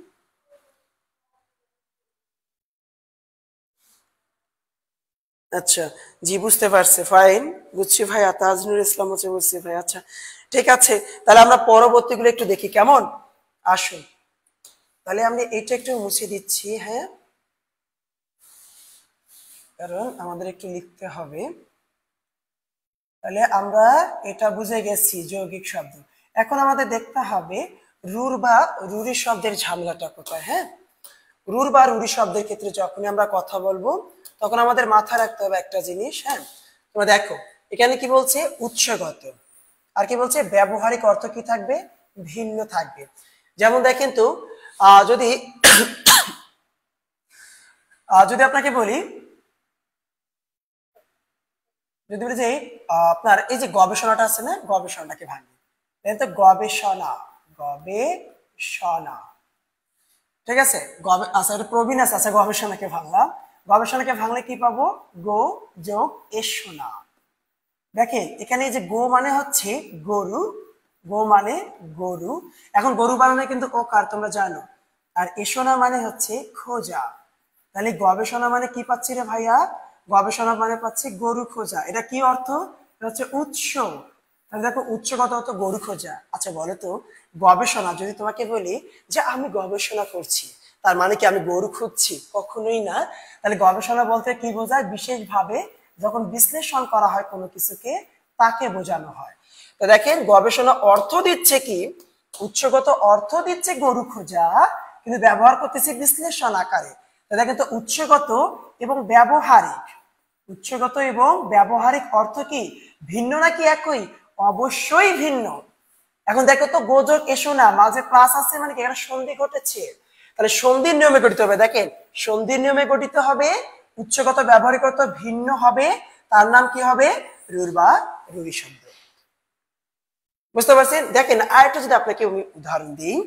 আচ্ছা, জি বুঝতে পারছি, ফাইন, বুঝছি ভাইয়া। তাজনুর ইসলাম হচ্ছে, বুঝছি ভাই। আচ্ছা ঠিক আছে, তাহলে আমরা পরবর্তীগুলো একটু দেখি কেমন। আসুন, তাহলে আমি এইটা একটু মুছে দিচ্ছি। হ্যাঁ, কারণ আমাদের একটু লিখতে হবে। তাহলে আমরা এটা বুঝে গেছি যৌগিক শব্দ। এখন আমাদের দেখতে হবে রুর বা রুরি শব্দের ঝামেলাটা কোথায়। হ্যাঁ, রুর বা রুরি শব্দের ক্ষেত্রে যখনই আমরা কথা বলবো তখন আমাদের মাথায় রাখতে হবে একটা জিনিস। হ্যাঁ, তোমরা দেখো এখানে কি বলছে, উৎসগত, আর কি বলছে, ব্যবহারিক অর্থ কি থাকবে, ভিন্ন থাকবে। যেমন দেখেন তো, যদি যদি আপনাকে বলি, যদি বলি যে আপনার এই যে গবেষণাটা আছে না, গবেষণাটাকে ভাঙি, তো গবেষণা, গবেষণা, ঠিক আছে, আচ্ছা এটা প্রবীণ আছে, আচ্ছা গবেষণাকে ভাঙলাম, গবেষণাকে ভাঙলে কি পাবো, গো যোগ এসোনা। দেখেন এখানে যে গো মানে হচ্ছে গরু, গো মানে গরু, এখন গরু বানানো কিন্তু ও কার তোমরা জানো, আর এসোনা মানে হচ্ছে খোঁজা। তাহলে গবেষণা মানে কি পাচ্ছি রে ভাইয়া, গবেষণা মানে পাচ্ছি গরু খোঁজা। এটা কি অর্থ, এটা হচ্ছে উৎস। তাহলে দেখো উৎসগত অর্থ গরু খোঁজা। আচ্ছা বলো তো, গবেষণা যদি তোমাকে বলি যে আমি গবেষণা করছি, তার মানে কি আমি গরু খুঁজছি? কখনোই না। তাহলে গবেষণা বলতে কি বোঝায়? বিশেষভাবে যখন বিশ্লেষণ করা হয় কোনো কিছুকে, তাকে বোঝানো হয়। তো দেখেন গবেষণা অর্থ দিচ্ছে কি, উৎসগত অর্থ দিচ্ছে গরু খোঁজা, কিন্তু ব্যবহার করতেছে বিশ্লেষণ আকারে। তো দেখেন তো উৎসগত এবং ব্যবহারিক, উৎসগত এবং ব্যবহারিক অর্থ কি ভিন্ন নাকি একই? অবশ্যই ভিন্ন। এখন দেখো তো গোযোগ এসো না, মাঝে প্লাস আছে মানে কি এখানে সন্ধি ঘটেছে, তাহলে সন্ধির নিয়মে গঠিত হবে। দেখেন সন্ধির নিয়মে গঠিত হবে, উৎসগত ব্যবহারিক অর্থ ভিন্ন হবে, তার নাম কি হবে? রুর বা রুরি শব্দ। বুঝতে পারছেন? দেখেন আরেকটা যদি আপনাকে উদাহরণ দিই,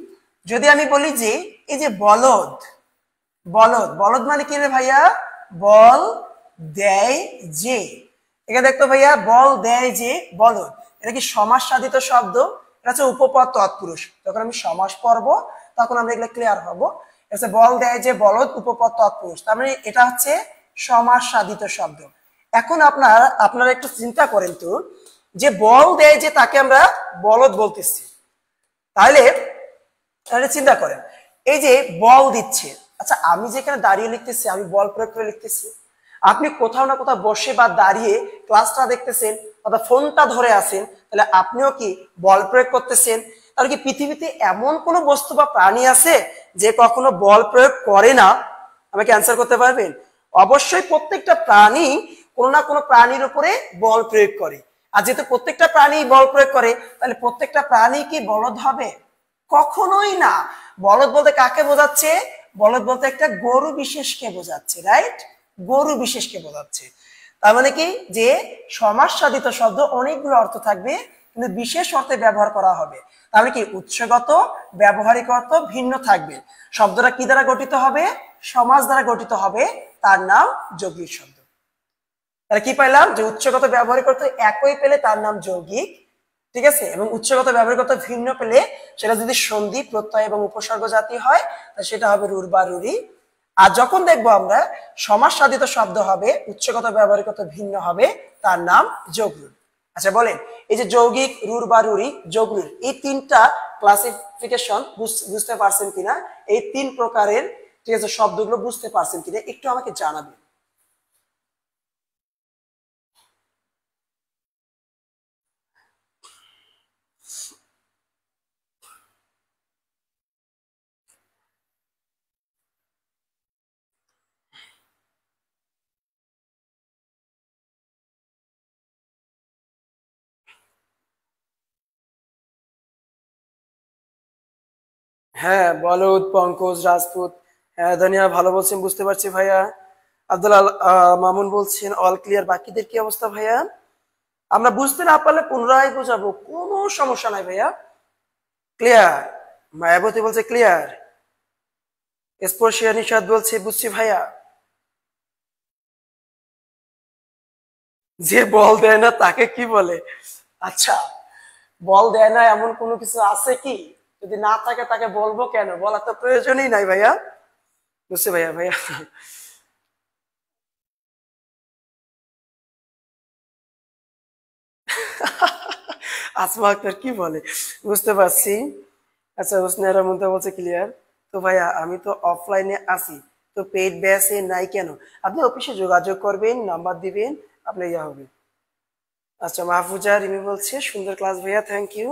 যদি আমি বলি যে এই যে বলদ, বলদ, বলদ মানে কি রে ভাইয়া? বল দেয় যে। এখানে দেখতো ভাইয়া বল দেয় যে বলদ, এটা কি সমাস সাধিত শব্দ? এটা হচ্ছে উপপদ তৎপুরুষ। যখন আমি সমাস পড়ব তখন আমরা এগুলো ক্লিয়ার হবো। এটা বল দেয় যে বলদ, উপপদ তৎপুরুষ, তার মানে এটা হচ্ছে সমাস সাধিত শব্দ। এখন আপনারা একটু চিন্তা করেন তো, যে বল দেয় যে তাকে আমরা বলদ বলতেছি, তাহলে তাহলে চিন্তা করেন এই যে বল দিচ্ছে, আচ্ছা আমি যেখানে দাঁড়িয়ে লিখতেছি আমি বল প্রয়োগ করে লিখতেছি, আপনি কোথাও না কোথাও বসে বা দাঁড়িয়ে ক্লাসটা দেখতেছেন অথবা ফোনটা ধরে আছেন, তাহলে আপনিও কি বল প্রয়োগ করতেছেন। তাহলে কি পৃথিবীতে এমন কোনো বস্তু বা প্রাণী আছে যে কখনো বল প্রয়োগ করে না? আমাকে অ্যান্সার করতে পারবেন? অবশ্যই প্রত্যেকটা প্রাণী কোনো না কোনো প্রাণীর উপরে বল প্রয়োগ করে। আর যেহেতু প্রত্যেকটা প্রাণী বল প্রয়োগ করে, তাহলে প্রত্যেকটা প্রাণী কি বলদ হবে? কখনোই না। বলদ বলতে কাকে বোঝাচ্ছে? বলদ বলতে একটা গরু বিশেষকে বোঝাচ্ছে, রাইট? গরু বিশেষকে বোঝাচ্ছে। তার মানে কি যে সমাস সাধিত শব্দ অনেকগুলো অর্থ থাকবে, কিন্তু বিশেষ অর্থে ব্যবহার করা হবে। তাহলে কি উৎসগত ব্যবহারিক অর্থ ভিন্ন থাকবে। শব্দটা কি দ্বারা গঠিত হবে? সমাস দ্বারা গঠিত হবে, তার নাম যৌগিক শব্দ। তাহলে কি পাইলাম? যে উৎসগত ব্যবহারিক অর্থ একই পেলে তার নাম যৌগিক, ঠিক আছে, এবং উৎসগত ব্যবহারিক অর্থ ভিন্ন পেলে সেটা যদি সন্ধি প্রত্যয় এবং উপসর্গ জাতি হয় তাহলে সেটা হবে রুর বা রুরি। আর যখন দেখবো আমরা সমাস সাধিত শব্দ হবে, উৎসগত ব্যবহারিক অর্থ ভিন্ন হবে, তার নাম যোগরুর। আচ্ছা বলেন এই যে যৌগিক, রুর বা রুরি, যোগরুর, এই তিনটা ক্লাসিফিকেশন বুঝতে পারছেন কিনা? এই তিন প্রকারের, ঠিক আছে, শব্দগুলো বুঝতে পারছেন কিনা একটু আমাকে জানাবেন। হ্যাঁ বলদ, পঙ্কজ, রাজপুত, হ্যাঁ ধনিয়া ভালো বলছেন, বুঝতে পারছি ভাইয়া। আব্দুল মামুন বলছেন অল ক্লিয়ার। বাকিদের কি অবস্থা ভাইয়া? আমরা বুঝতে না পারলে পুনরায় বোঝাবো, কোনো সমস্যা নাই ভাইয়া। ক্লিয়ার? মায়াবতী বলছে ক্লিয়ার। স্পর্শিয়া নিষাদ বলছে বুঝছি ভাইয়া। যে বল দেয় না তাকে কি বলে? আচ্ছা বল দেয় না এমন কোনো কিছু আছে কি? যদি না থাকে তাকে বলবো কেন? বলা তো প্রয়োজনই নাই ভাইয়া। বুঝছি ভাইয়া। ভাইয়া আসমা আক্তার কি বলে? বুঝতে পারছি। আচ্ছা হোসনারা মুন্তা বলছে ক্লিয়ার। তো ভাইয়া আমি তো অফলাইনে আছি, তো পেইড ব্যাচে নাই কেন? আপনি অফিসে যোগাযোগ করবেন, নাম্বার দিবেন, আপনি ইয়া হবে। আচ্ছা মাহফুজা রিমি বলছে সুন্দর ক্লাস ভাইয়া, থ্যাংক ইউ।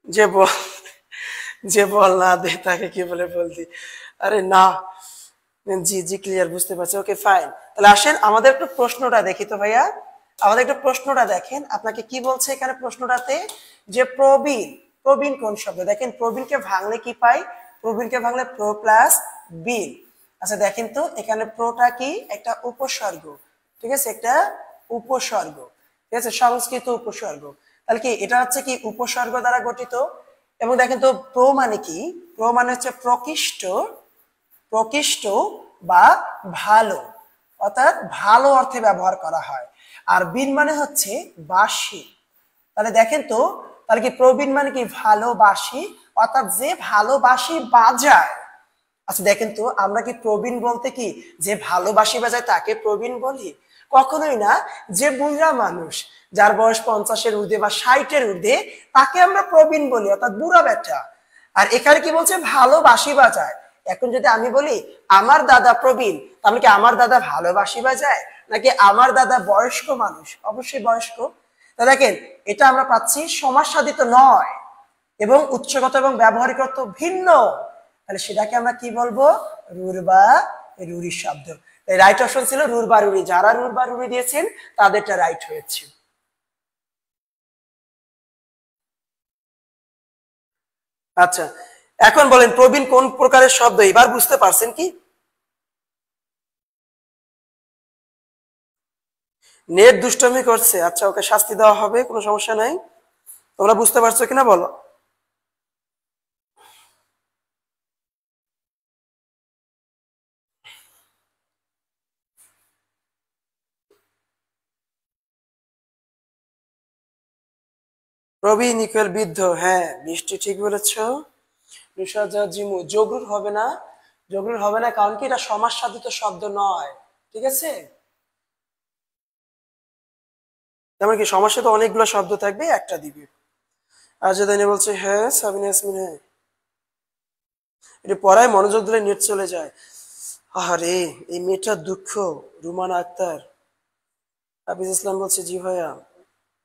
যে বল, যে বল না দে তাকে কি বলে বলতি? আরে না, জি জি ক্লিয়ার, বুঝতে পারছি, ওকে ফাইন। তাহলে আসেন আমাদের একটু প্রশ্নটা দেখি তো ভাইয়া। আমাদের একটু প্রশ্নটা দেখেন, আপনাকে কি বলছে এখানে প্রশ্নটাতে? যে প্রবীণ, প্রবীণ কোন শব্দ? দেখেন প্রবীণকে ভাঙলে কি পাই? প্রবীণকে ভাঙলে প্রো প্লাস বীন। আচ্ছা দেখেন তো এখানে প্রোটা কি? একটা উপসর্গ, ঠিক আছে, একটা উপসর্গ, ঠিক আছে, সংস্কৃত উপসর্গ। তাহলে কি এটা হচ্ছে কি উপসর্গ দ্বারা গঠিত। এবং দেখেন তো প্রো মানে কি? প্রো মানে হচ্ছে প্রকৃষ্ট, প্রকৃষ্ট বা ভালো, অর্থাৎ ভালো অর্থে ব্যবহার করা হয়। আর বিন মানে হচ্ছে বাসি। তাহলে দেখেন তো, তাহলে কি প্রবীণ মানে কি ভালোবাসি, অর্থাৎ যে ভালোবাসি বাজায়। আচ্ছা দেখেন তো আমরা কি প্রবীণ বলতে কি যে ভালোবাসি বাজায় তাকে প্রবীণ বলি? কখনোই না। যে বুড়া মানুষ, যার বয়স 50-এর ঊর্ধ্বে বা 60-এর ঊর্ধ্বে, তাকে আমরা প্রবীণ বলি, অর্থাৎ বুড়া বেটা। আর এখানে কি বলছে? ভালোবাসি বাজায়। এখন যদি আমি বলি আমার দাদা প্রবীণ, তাহলে কি আমার দাদা ভালোবাসিবা যায়, নাকি আমার দাদা বয়স্ক মানুষ? অবশ্যই বয়স্ক। তা দেখেন, এটা আমরা পাচ্ছি সমাস সাধিত নয় এবং উৎসগত এবং ব্যবহারিক অর্থ ভিন্ন, তাহলে সেটাকে আমরা কি বলবো? রুর বা রুরি শব্দ। রাইট অপশন ছিল রুর বা রুরি। যারা রুর বা রুরি দিয়েছেন তাদেরটা রাইট হয়েছে। আচ্ছা, এখন বলেন প্রবীণ কোন প্রকারের শব্দ? এবার বুঝতে পারছেন কি? নেট দুষ্টমি করছে, আচ্ছা ওকে শাস্তি দেওয়া হবে, কোনো সমস্যা নাই। তোমরা বুঝতে পারছো কিনা বলো। প্রবীণ ইকুয়াল বৃদ্ধ, হ্যাঁ বৃষ্টি ঠিক বলেছ। জিমু জগরুর হবে না, জগরুর হবে না, কারণ কি এটা সমাস সাধিত শব্দ নয়, ঠিক আছে? তেমন কি সমাসে তো অনেকগুলো শব্দ থাকবে, একটা দিবে। আর যেদানি বলছে হ্যাঁ সাবিনা ইয়াসমিন, হ্যাঁ এটা পড়ায় মনোযোগ দিলে নেট চলে যায়। আরে এই মেয়েটার দুঃখ। রুমানা আক্তার, হাফিজ ইসলাম বলছে জি ভাইয়া।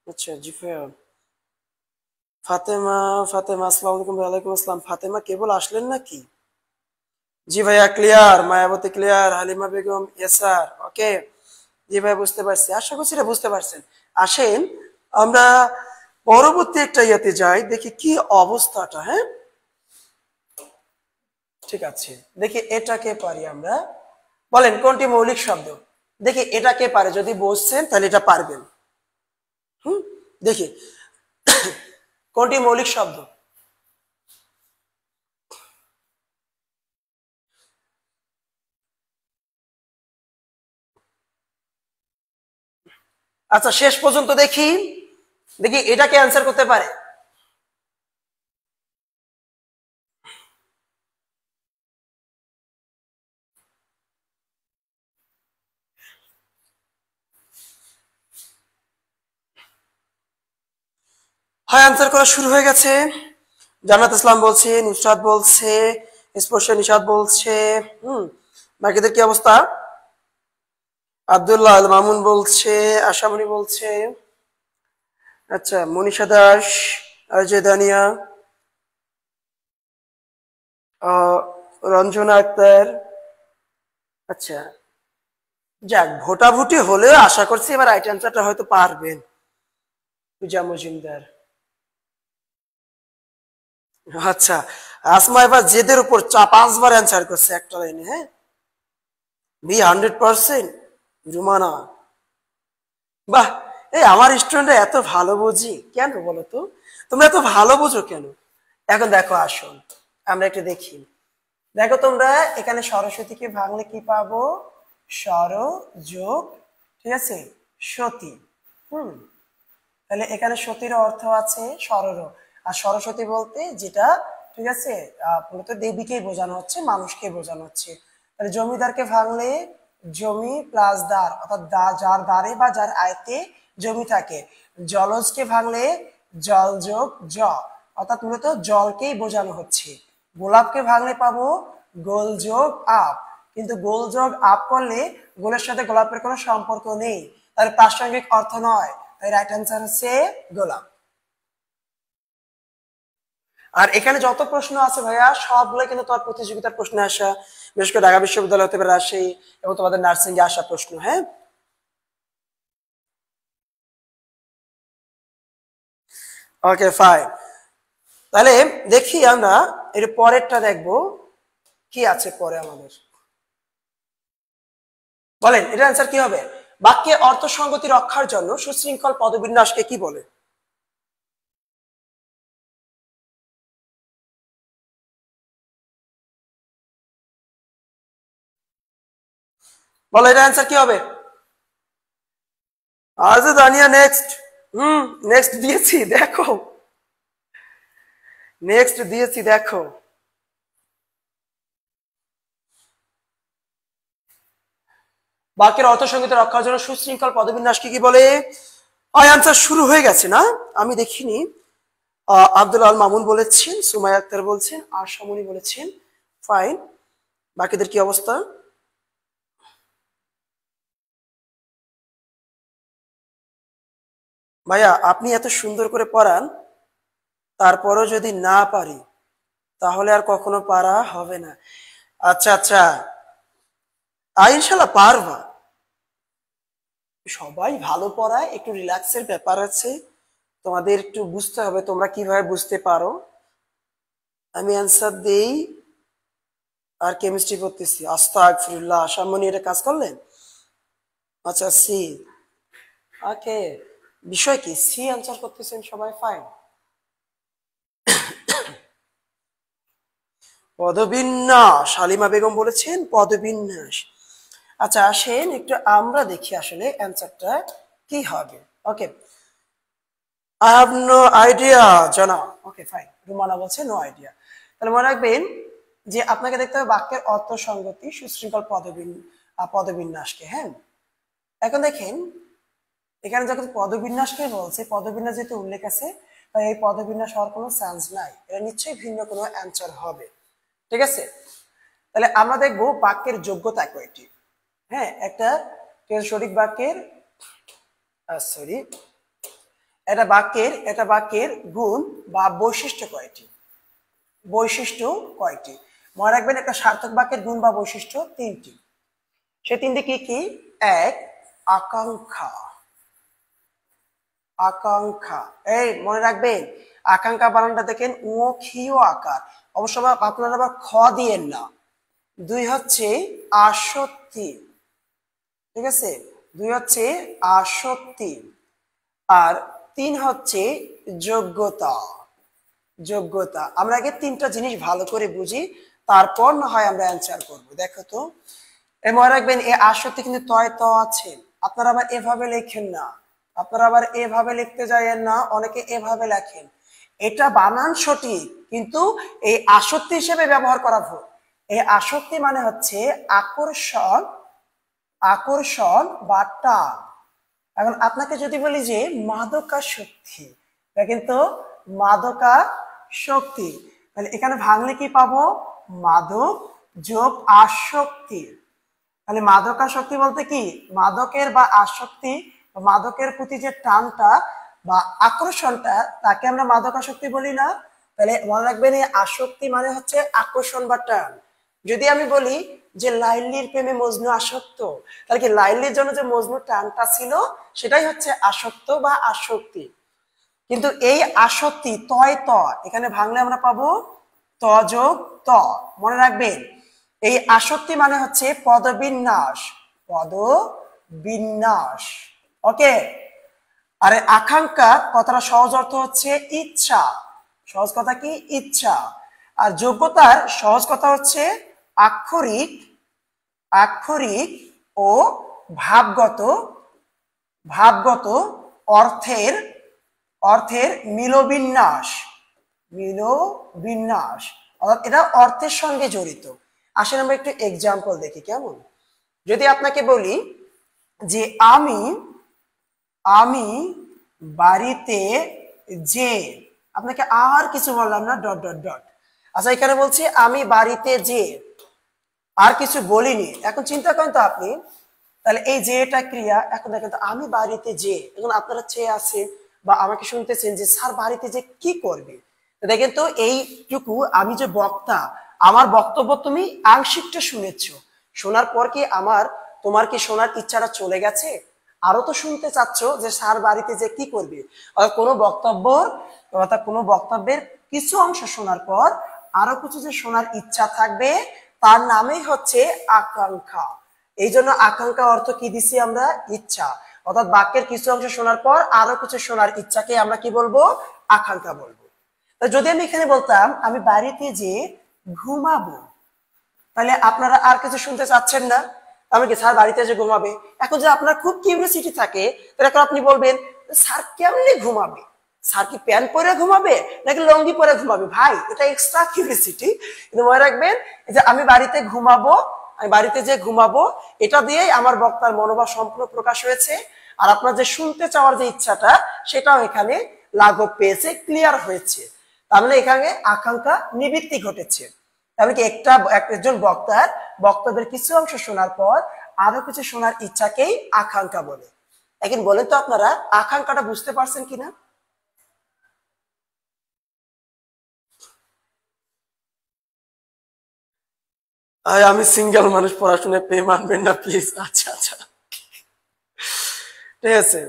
আচ্ছা জি ভাইয়া। ফাতেমা, ফাতেমা আসসালামু আলাইকুম। ওয়ালাইকুম আসসালাম। ফাতেমা কেবল আসলেন নাকি? জি ভাইয়া clear. Mayaboti clear. Halima Begum sir okay. জি ভাই বুঝতে পারছি, আশা করছি এটা বুঝতে পারছেন। আসেন আমরা পরবর্তী একটা ইয়াতে যাই, দেখি কি অবস্থাটা। হ্যাঁ ঠিক আছে, দেখি এটাকে পারি আমরা। বলেন কোনটি মৌলিক শব্দ? দেখি এটাকে পারে, যদি বলছেন তাহলে এটা পারবেন। দেখি কোনটি মৌলিক শব্দ? আচ্ছা শেষ পর্যন্ত দেখি, দেখি এটাকে অ্যান্সার করতে পারে। হয় অ্যান্সার করা শুরু হয়ে গেছে। জান্নাত ইসলাম বলছে, নুসরাত বলছে, স্পর্শ নিশাদ বলছে। বাকিদের কি অবস্থা? আব্দুল্লাহ আল মামুন বলছে, আশামণি বলছে, আচ্ছা মনীষা দাস, অজয় দানিয়া, রঞ্জনা আক্তার। আচ্ছা যাক, ভোটাভুটি হলেও আশা করছি এবার রাইট অ্যান্সারটা হয়তো পারবেন। পূজা মজুমদার। আচ্ছা আসমা এবার জেদের উপর 5বার অ্যান্সার করছে একটা লাইনে। হ্যাঁ বি 100%। রুমানা, বাহ। এই আমার স্টুডেন্টরা এত ভালো বুঝি কেন বলো তো? তোমরা এত ভালো বুঝো কেন? এখন দেখো আসুন আমরা একটু দেখি। দেখো তোমরা এখানে সরস্বতীকে ভাঙলে কি পাবো? সর যোগ, ঠিক আছে, সতী। তাহলে এখানে সতীর অর্থ আছে সরর। আর সরস্বতী বলতে যেটা, ঠিক আছে, মূলত দেবীকেই বোঝানো হচ্ছে, মানুষকে বোঝানো হচ্ছে। তাহলে জমিদারকে ভাঙলে জমি প্লাস দার, অর্থাৎ যার দ্বারে বা যার আয়তে জমি থাকে। জলজকে ভাঙলে জল যোগ জ, অর্থাৎ মূলত জলকেই বোঝানো হচ্ছে। গোলাপকে ভাঙলে পাবো গোল যোগ আপ, কিন্তু গোল যোগ আপ করলে গোলের সাথে গোলাপের কোনো সম্পর্ক নেই, তার প্রাসঙ্গিক অর্থ নয়। তাই রাইট অ্যান্সার হচ্ছে গোলাপ। আর এখানে যত প্রশ্ন আছে ভাইয়া সবগুলো কিন্তু তোমার প্রতিযোগিতার প্রশ্নে আসা, বিশেষ করে ঢাকা বিশ্ববিদ্যালয় হতে পারে, রাজশাহী এবং তোমাদের নার্সিং এ আসা প্রশ্ন। হ্যাঁ ওকে ফাইন। তাহলে দেখি আমরা এর পরেরটা দেখবো কি আছে পরে আমাদের। বলেন এটা অ্যান্সার কি হবে? বাক্যে অর্থ সংগতি রক্ষার জন্য সুশৃঙ্খল পদবিন্যাসকে কি বলে? বলো এটা অ্যান্সার কি হবে? আজ দানিয়া নেক্সট। নেক্সট দিয়েছি দেখো, নেক্সট দিয়েছি দেখো। বাক্যের অর্থ সংগীত রক্ষার জন্য সুশৃঙ্খল পদবিন্যাসকে কি বলে? আনসার শুরু হয়ে গেছে না? আমি দেখিনি। আব্দুল আল মামুন বলেছেন, সুমাইয়া আক্তার বলছেন, আর সমনি বলেছেন। ফাইন। বাকিদের কি অবস্থা? ভাইয়া আপনি এত সুন্দর করে পড়ান, তারপরও যদি না পারি তাহলে আর কখনো পারা হবে না। আচ্ছা আচ্ছা, ইনশাল্লাহ পারবা। সবাই ভালো পড়ায়, একটু রিল্যাক্সের ব্যাপার আছে, তোমাদের একটু বুঝতে হবে তোমরা কিভাবে বুঝতে পারো। আমি অ্যান্সার দেই আর কেমিস্ট্রি করতেছি। আস্তাগফিরুল্লাহ, সামনে এটা কাজ করলেন? আচ্ছা সি, ওকে। বিষয় কি, সি অ্যান্সার করতেছেন সবাই, ফাইন। পদবিন্যাস, শালিমা বেগম বলেছেন পদবিন্যাস। আচ্ছা আসেন একটু আমরা দেখি আসলে অ্যান্সারটা কি হবে। ওকে, আই হ্যাভ নো আইডিয়া জানা। ওকে ফাইন, রুমানা বলছে নো আইডিয়া। তাহলে মনে রাখবেন যে আপনাকে দেখতে হবে বাক্যের অর্থ সংগতি, সুশৃঙ্খল পদবিন্যাসকে। হ্যাঁ, এখন দেখেন এখানে যখন পদবিন্যাসকে বলছে, পদবিন্যাস যেহেতু উল্লেখ আছে, তাই এই পদবিন্যাস হওয়ার কোনো চান্স নাই, এটা নিশ্চয়ই ভিন্ন কোনো অ্যান্সার হবে। ঠিক আছে, তাহলে আমরা দেখবো বাক্যের যোগ্যতা কয়টি। হ্যাঁ, একটা সঠিক বাক্যের সরি এটা বাক্যের গুণ বা বৈশিষ্ট্য কয়টি, বৈশিষ্ট্য কয়টি। মনে রাখবেন একটা সার্থক বাক্যের গুণ বা বৈশিষ্ট্য তিনটি। সে তিনটি কি কি? এক, আকাঙ্ক্ষা। আকাঙ্ক্ষা, এই মনে রাখবেন আকাঙ্ক্ষা বানানটা দেখেন ও আকার, অবশ্য আপনারা আবার খ দিয়েন না। দুই হচ্ছে আসক্তি, ঠিক আছে, দুই হচ্ছে আসক্তি। আর তিন হচ্ছে যোগ্যতা। যোগ্যতা, আমরা আগে তিনটা জিনিস ভালো করে বুঝি, তারপর না হয় আমরা অ্যান্সার করব। দেখো তো, মনে রাখবেন এই আসক্তি কিন্তু তয় ত আছে, আপনারা আবার এভাবে লেখেন না, আপনারা আবার এভাবে লিখতে যাইয়েন না, অনেকে এভাবে লেখেন। এটা বানান সঠিক, কিন্তু এই আসক্তি হিসেবে ব্যবহার করা ভুল। এই আসক্তি মানে হচ্ছে আকর্ষণ, আকর্ষণ বা টান। এখন আপনাকে যদি বলি যে মাদকাসক্তি, এটা কিন্তু মাদকাসক্তি, তাহলে এখানে ভাঙলে কি পাবো? মাদক যোগ আসক্তি। তাহলে মাদকাসক্তি বলতে কি, মাদকের বা আসক্তি, মাদকের প্রতি যে টানটা বা আকর্ষণটা, তাকে আমরা মাদকাসক্তি বলি না? তাহলে মনে রাখবেন এই আসক্তি মানে হচ্ছে আকর্ষণ বা টান। যদি আমি বলি যে লাইলির প্রেমে মজনু আসক্ত, তাহলে কি লাইলির জন্য যে মজনুর টানটা ছিল সেটাই হচ্ছে আসক্ত বা আসক্তি। কিন্তু এই আসক্তি তয় ত, এখানে ভাঙলে আমরা পাবো ত যোগ ত। মনে রাখবেন এই আসক্তি মানে হচ্ছে পদবিন্যাস, পদবিন্যাস। ওকে, আরে আকাঙ্ক্ষা কথাটা সহজ অর্থ হচ্ছে ইচ্ছা, সহজ কথা কি ইচ্ছা। আর যোগ্যতার সহজ কথা হচ্ছে আক্ষরিক, আক্ষরিক ও ভাবগত, ভাবগত অর্থের, অর্থের মিলবিন্যাস, মিলবিন্যাস, অর্থাৎ এটা অর্থের সঙ্গে জড়িত। আসেন আমরা একটু এক্সাম্পল দেখি কেমন। যদি আপনাকে বলি যে আমি, আমি বাড়িতে যে, আপনাকে আর কিছু বললাম না, ডট ডট ডট। আচ্ছা এখানে বলছি আমি বাড়িতে যে, আর কিছু বলিনি। এখন চিন্তা করেন তো আপনি, তাহলে এই যে এটা ক্রিয়া। এখন দেখেন তো আমি বাড়িতে যে, এখন আপনারা চেয়ে আছেন বা আমাকে শুনতেছেন যে স্যার বাড়িতে যে কি করবে। দেখেন তো এইটুকু আমি যে বক্তা, আমার বক্তব্য তুমি আংশিকটা শুনেছো, শোনার পর কি আমার, তোমার কি শোনার ইচ্ছাটা চলে গেছে? আরো তো শুনতে চাচ্ছ যে স্যার বাড়িতে যে কি করবে। কোনো বক্তব্য, অর্থাৎ কোনো বক্তব্যের কিছু অংশ শোনার পর আরো কিছু যে শোনার ইচ্ছা থাকবে, তার নামেই হচ্ছে আকাঙ্ক্ষা। এই জন্য আকাঙ্ক্ষা অর্থ কি দিছি আমরা? ইচ্ছা। অর্থাৎ বাক্যের কিছু অংশ শোনার পর আরো কিছু শোনার ইচ্ছাকে আমরা কি বলবো? আকাঙ্ক্ষা বলবো। যদি আমি এখানে বলতাম আমি বাড়িতে যে ঘুমাবো, তাহলে আপনারা আর কিছু শুনতে চাচ্ছেন না, আমি কি স্যার বাড়িতে যে ঘুমাবে। এখন যে আপনার খুব কিউরিওসিটি থাকে, তাহলে এখন আপনি বলবেন স্যার কেমনে ঘুমাবে, স্যার কি প্যান্ট পরে ঘুমাবে নাকি লঙ্গি পরে ঘুমাবে? ভাই এটা এক্সট্রা কিউরিওসিটি। কিন্তু মনে রাখবেন যে আমি বাড়িতে ঘুমাবো, আমি বাড়িতে যে ঘুমাবো, এটা দিয়েই আমার বক্তার মনোভাব সম্পূর্ণ প্রকাশ হয়েছে। আর আপনার যে শুনতে চাওয়ার যে ইচ্ছাটা, সেটাও এখানে লাঘব পেয়েছে, ক্লিয়ার হয়েছে। তার মানে এখানে আকাঙ্ক্ষা নিবৃত্তি ঘটেছে। তাহলে কি একজন বক্তব্যের কিছু অংশ শোনার পর আরো কিছু শোনার ইচ্ছাকেই আকাঙ্ক্ষা বলে। এখন বলেন তো আপনারা আকাঙ্ক্ষাটা বুঝতে পারছেন কিনা? আমি সিঙ্গেল মানুষ, পড়াশোনায় পে মানবেন না প্লিজ। আচ্ছা আচ্ছা, ঠিক আছে।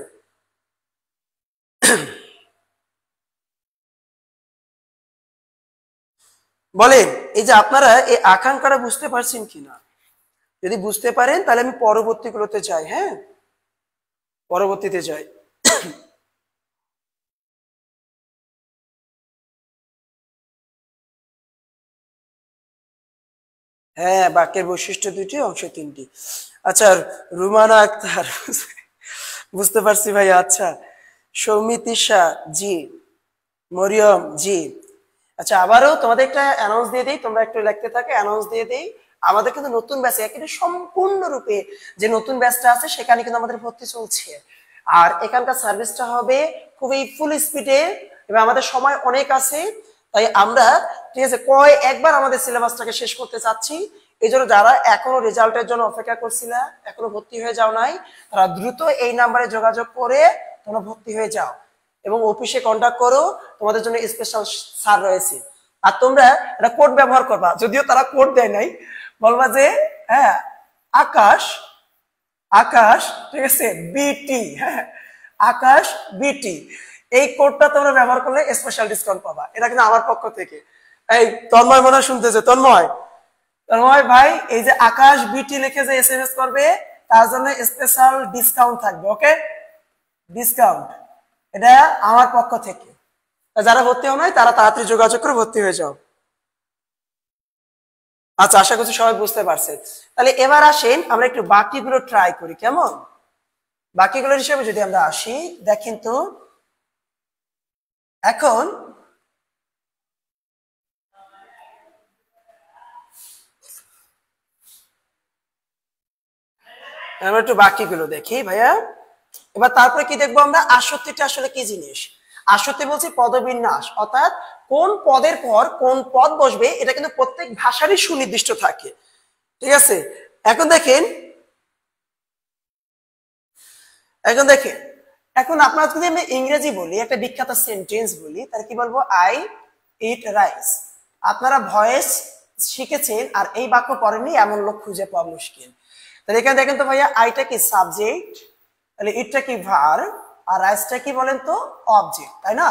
বলেন এই যে আপনারা এই আকাঙ্ক্ষাটা বুঝতে পারছেন কিনা? যদি বুঝতে পারেন তাহলে আমি পরবর্তীগুলোতে যাই। হ্যাঁ, পরবর্তীতে যাই। হ্যাঁ, বাক্যের বৈশিষ্ট্য দুটি, অংশ তিনটি। আচ্ছা, রুমানা আক্তার বুঝতে পারছি ভাই। আচ্ছা, সৌমিতিশা জি, মরিয়ম জি। আচ্ছা, আবারও তোমাদের একটা অ্যানাউন্স দিয়ে দিই, তোমরা একটু লিখতে থাকে, অ্যানাউন্স দিয়ে দিই। আমাদের কিন্তু নতুন ব্যাচ, একেবারে সম্পূর্ণরূপে যে নতুন ব্যাচটা আছে সেখানে কিন্তু আমাদের ভর্তি চলছে। আর এখানকার সার্ভিসটা হবে খুবই ফুল স্পিডে এবং আমাদের সময় অনেক আছে। তাই আমরা, ঠিক আছে, একবার আমাদের সিলেবাসটাকে শেষ করতে চাচ্ছি। এই জন্য যারা এখনো রেজাল্টের জন্য অপেক্ষা করছিল, এখনো ভর্তি হয়ে যাও নাই, তারা দ্রুত এই নাম্বারে যোগাযোগ করে তোমরা ভর্তি হয়ে যাও এবং অফিসে কন্ট্যাক্ট করো, তোমাদের জন্য স্পেশাল ছাড় রয়েছে। আর তোমরা একটা কোড ব্যবহার করবা, যদিও তারা কোড দেয় নাই, বলবা যে হ্যাঁ আকাশ, আকাশ, ঠিক আছে, বিটি, হ্যাঁ আকাশ বিটি, এই কোডটা তোমরা ব্যবহার করলে স্পেশাল ডিসকাউন্ট পাবা। এটা কিন্তু আমার পক্ষ থেকে। এই তন্ময় মনে শুনতেছে, তন্ময়, তন্ময় ভাই, এই যে আকাশ বিটি লিখে যে এসএমএস করবে তার জন্য স্পেশাল ডিসকাউন্ট থাকবে। ওকে, ডিসকাউন্ট এটা আমার পক্ষ থেকে। যারা ভর্তি হও নাই তারা তাড়াতাড়ি যোগাযোগ করে ভর্তি হয়ে যাও। আচ্ছা, আশা করছি সবাই বুঝতে পারছেন। তাহলে এবার আসেন আমরা একটু বাকিগুলো ট্রাই করি, কেমন? বাকিগুলোর হিসেবে যদি আমরা আসি, দেখেন তো এখন আমরা একটু বাকিগুলো দেখি ভাইয়া। এবার তারপরে কি দেখবো আমরা, আসক্তিটা আসলে কি জিনিস। আসক্তি বলছি পদবিন্যাস, অর্থাৎ কোন পদের পর কোন পদ বসবে এটা কিন্তু প্রত্যেক ভাষারই সুনির্দিষ্ট থাকে। ঠিক আছে, এখন দেখেন, এখন দেখেন, এখন আপনারা যদি আমি ইংরেজি বলি, একটা বিখ্যাত সেন্টেন্স বলি, তাহলে কি বলবো? I eat rice. আপনারা ভয়েস শিখেছেন আর এই বাক্য পড়েননি এমন লোক খুঁজে পাওয়া মুশকিল। তাহলে এখানে দেখেন তো ভাইয়া, আইটা কি সাবজেক্ট, তাহলে ইটটা কি ভার্ব, আর রাইসটা কি বলেন তো? অবজেক্ট, তাই না?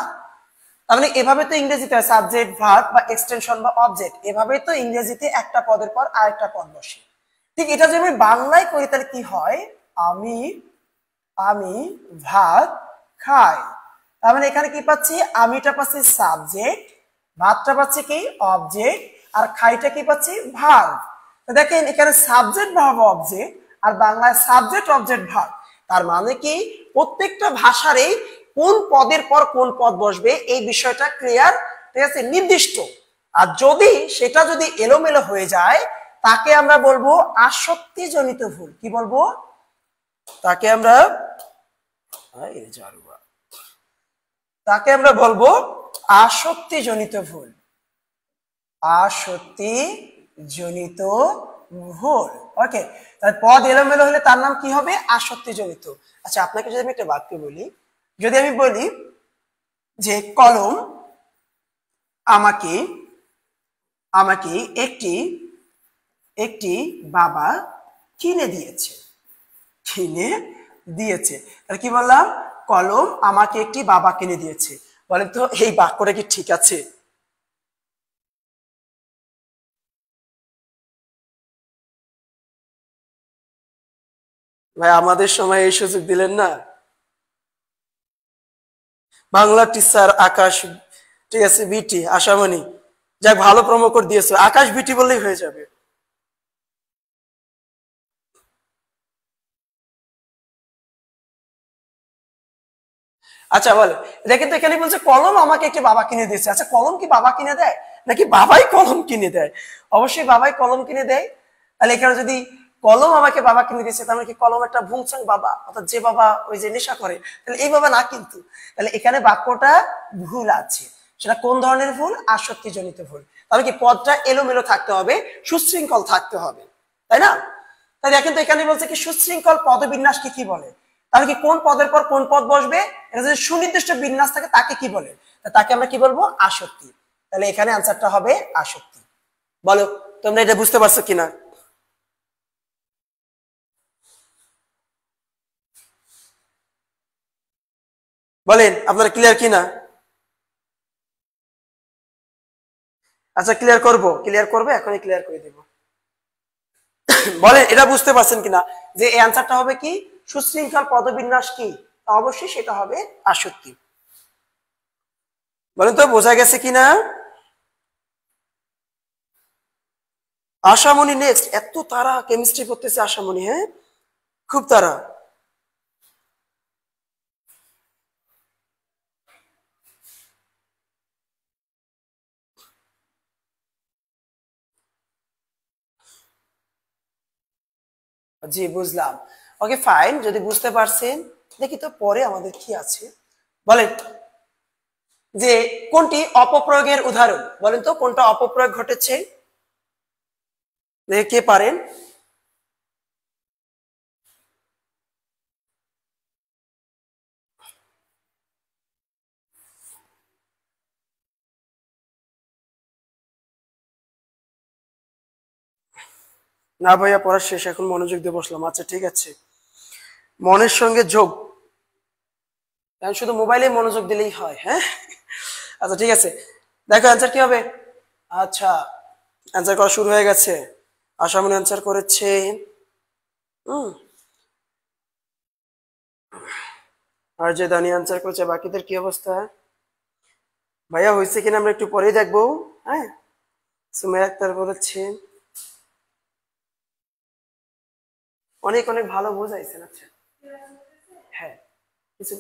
তার মানে এভাবে তো ইংরেজিতে সাবজেক্ট ভার্ব বা এক্সটেনশন বা অবজেক্ট, এভাবে তো ইংরেজিতে একটা পদের পর আরেকটা পদ বসে। ঠিক এটা যদি আমি বাংলায় করি তাহলে কি হয়? আমি আমি ভাত খাই। তার মানে এখানে কি পাচ্ছি? আমিটা পাচ্ছি সাবজেক্ট, ভাতটা পাচ্ছি কি অবজেক্ট, আর খাইটা কি পাচ্ছি? ভার্ব। তো দেখেন এখানে সাবজেক্ট ভার্ব অবজেক্ট, আর বাংলায় সাবজেক্ট অবজেক্ট ভার্ব। তার মানে কি প্রত্যেকটা ভাষারই কোন পদের পর কোন পদ বসবে এই বিষয়টা ক্লিয়ার, ঠিক আছে, নির্দিষ্ট। আর সেটা যদি এলোমেলো হয়ে যায় তাকে আমরা বলবো আসক্তিজনিত ভুল। কি বলবো? তাকে আমরা বলবো আসক্তিজনিত ভুল। আসক্তিজনিত ভুল। ওকে, তাহলে পদ এলোমেলো হলে তার নাম কি হবে? আসক্তিজনিত। আচ্ছা, আপনাকে যদি আমি একটা বাক্য বলি, যদি আমি বলি যে কলম আমাকে আমাকে একটি একটি বাবা কিনে দিয়েছে, কিনে দিয়েছে, তাহলে কি বললাম? কলম আমাকে একটি বাবা কিনে দিয়েছে। বলেন তো এই বাক্যটা কি ঠিক আছে? ভাই আমাদের সময় এই সুযোগ দিলেন না। বাংলা টিচার আকাশ, ঠিক আছে, বিটি আশামণি, যাক ভালো প্রোমো কোড দিয়েছো, আকাশ বিটি বললেই হয়ে যাবে। আচ্ছা বলে, এটা কিন্তু এখানে বলছে কলম আমাকে একটি বাবা কিনে দিয়েছে। আচ্ছা, কলম কি বাবা কিনে দেয় নাকি বাবাই কলম কিনে দেয়? অবশ্যই বাবাই কলম কিনে দেয়। তাহলে এখানে যদি কলম আমাকে বাবা কিনে দিয়েছে, তাহলে কি কলম একটা ভুংচাং বাবা, অর্থাৎ যে বাবা ওই যে নেশা করে, তাহলে এই বাবা না কিন্তু। তাহলে এখানে বাক্যটা ভুল আছে। সেটা কোন ধরনের ভুল? আসক্তিজনিত ভুল। তাহলে কি পদটা এলোমেলো থাকতে হবে, সুশৃঙ্খল থাকতে হবে, তাই না? তাই দেখেন তো এখানে বলছে কি সুশৃঙ্খল পদবিন্যাসকে কি বলে। তাহলে কি কোন পদের পর কোন পদ বসবে, এটা যদি সুনির্দিষ্ট বিন্যাস থাকে তাকে কি বলে, তাকে আমরা কি বলবো, আসক্তি। তাহলে এখানে আনসারটা হবে আসক্তি। বলো তোমরা এটা বুঝতে পারছো কিনা? বলেন আপনারা ক্লিয়ার কিনা? আচ্ছা ক্লিয়ার করবো এখনই ক্লিয়ার করে দেব। বলেন এটা বুঝতে পারছেন কিনা যে এই অ্যান্সারটা হবে কি সুশৃঙ্খল পদবিন্যাস কি, অবশ্যই সেটা হবে আসক্তি। বলেন তো বোঝা গেছে কিনা? আশামণি নেক্সট, এত তারা কেমিস্ট্রি করতেছে আশামণি, হ্যাঁ খুব তারা। জি বুঝলাম, ওকে ফাইন, যদি বুঝতে পারছেন দেখি তো পরে আমাদের কি আছে। বলেন যে কোনটি অপপ্রয়োগের উদাহরণ, বলেন তো কোনটা অপপ্রয়োগ ঘটেছে, কে পারেন? না ভাইয়া পড়া শেষ, এখন মনোযোগ দিয়ে বসলাম। আচ্ছা ঠিক আছে, মনের সঙ্গে যোগ, শুধু মোবাইলে মনোযোগ দিলেই হয়, হ্যাঁ আচ্ছা ঠিক আছে, দেখো অ্যান্সার কি হবে। আচ্ছা অ্যান্সার করা শুরু হয়ে গেছে, আশামণি অ্যান্সার করেছে। আর যে দানি অ্যান্সার করেছে, বাকিদের কি অবস্থা ভাইয়া, হয়েছে কিনা আমরা একটু পরেই দেখবো। হ্যাঁ সুমাইয়া আক্তার বলেছে অনেক অনেক ভালো বোঝাইছেন। আচ্ছা হ্যাঁ কিছু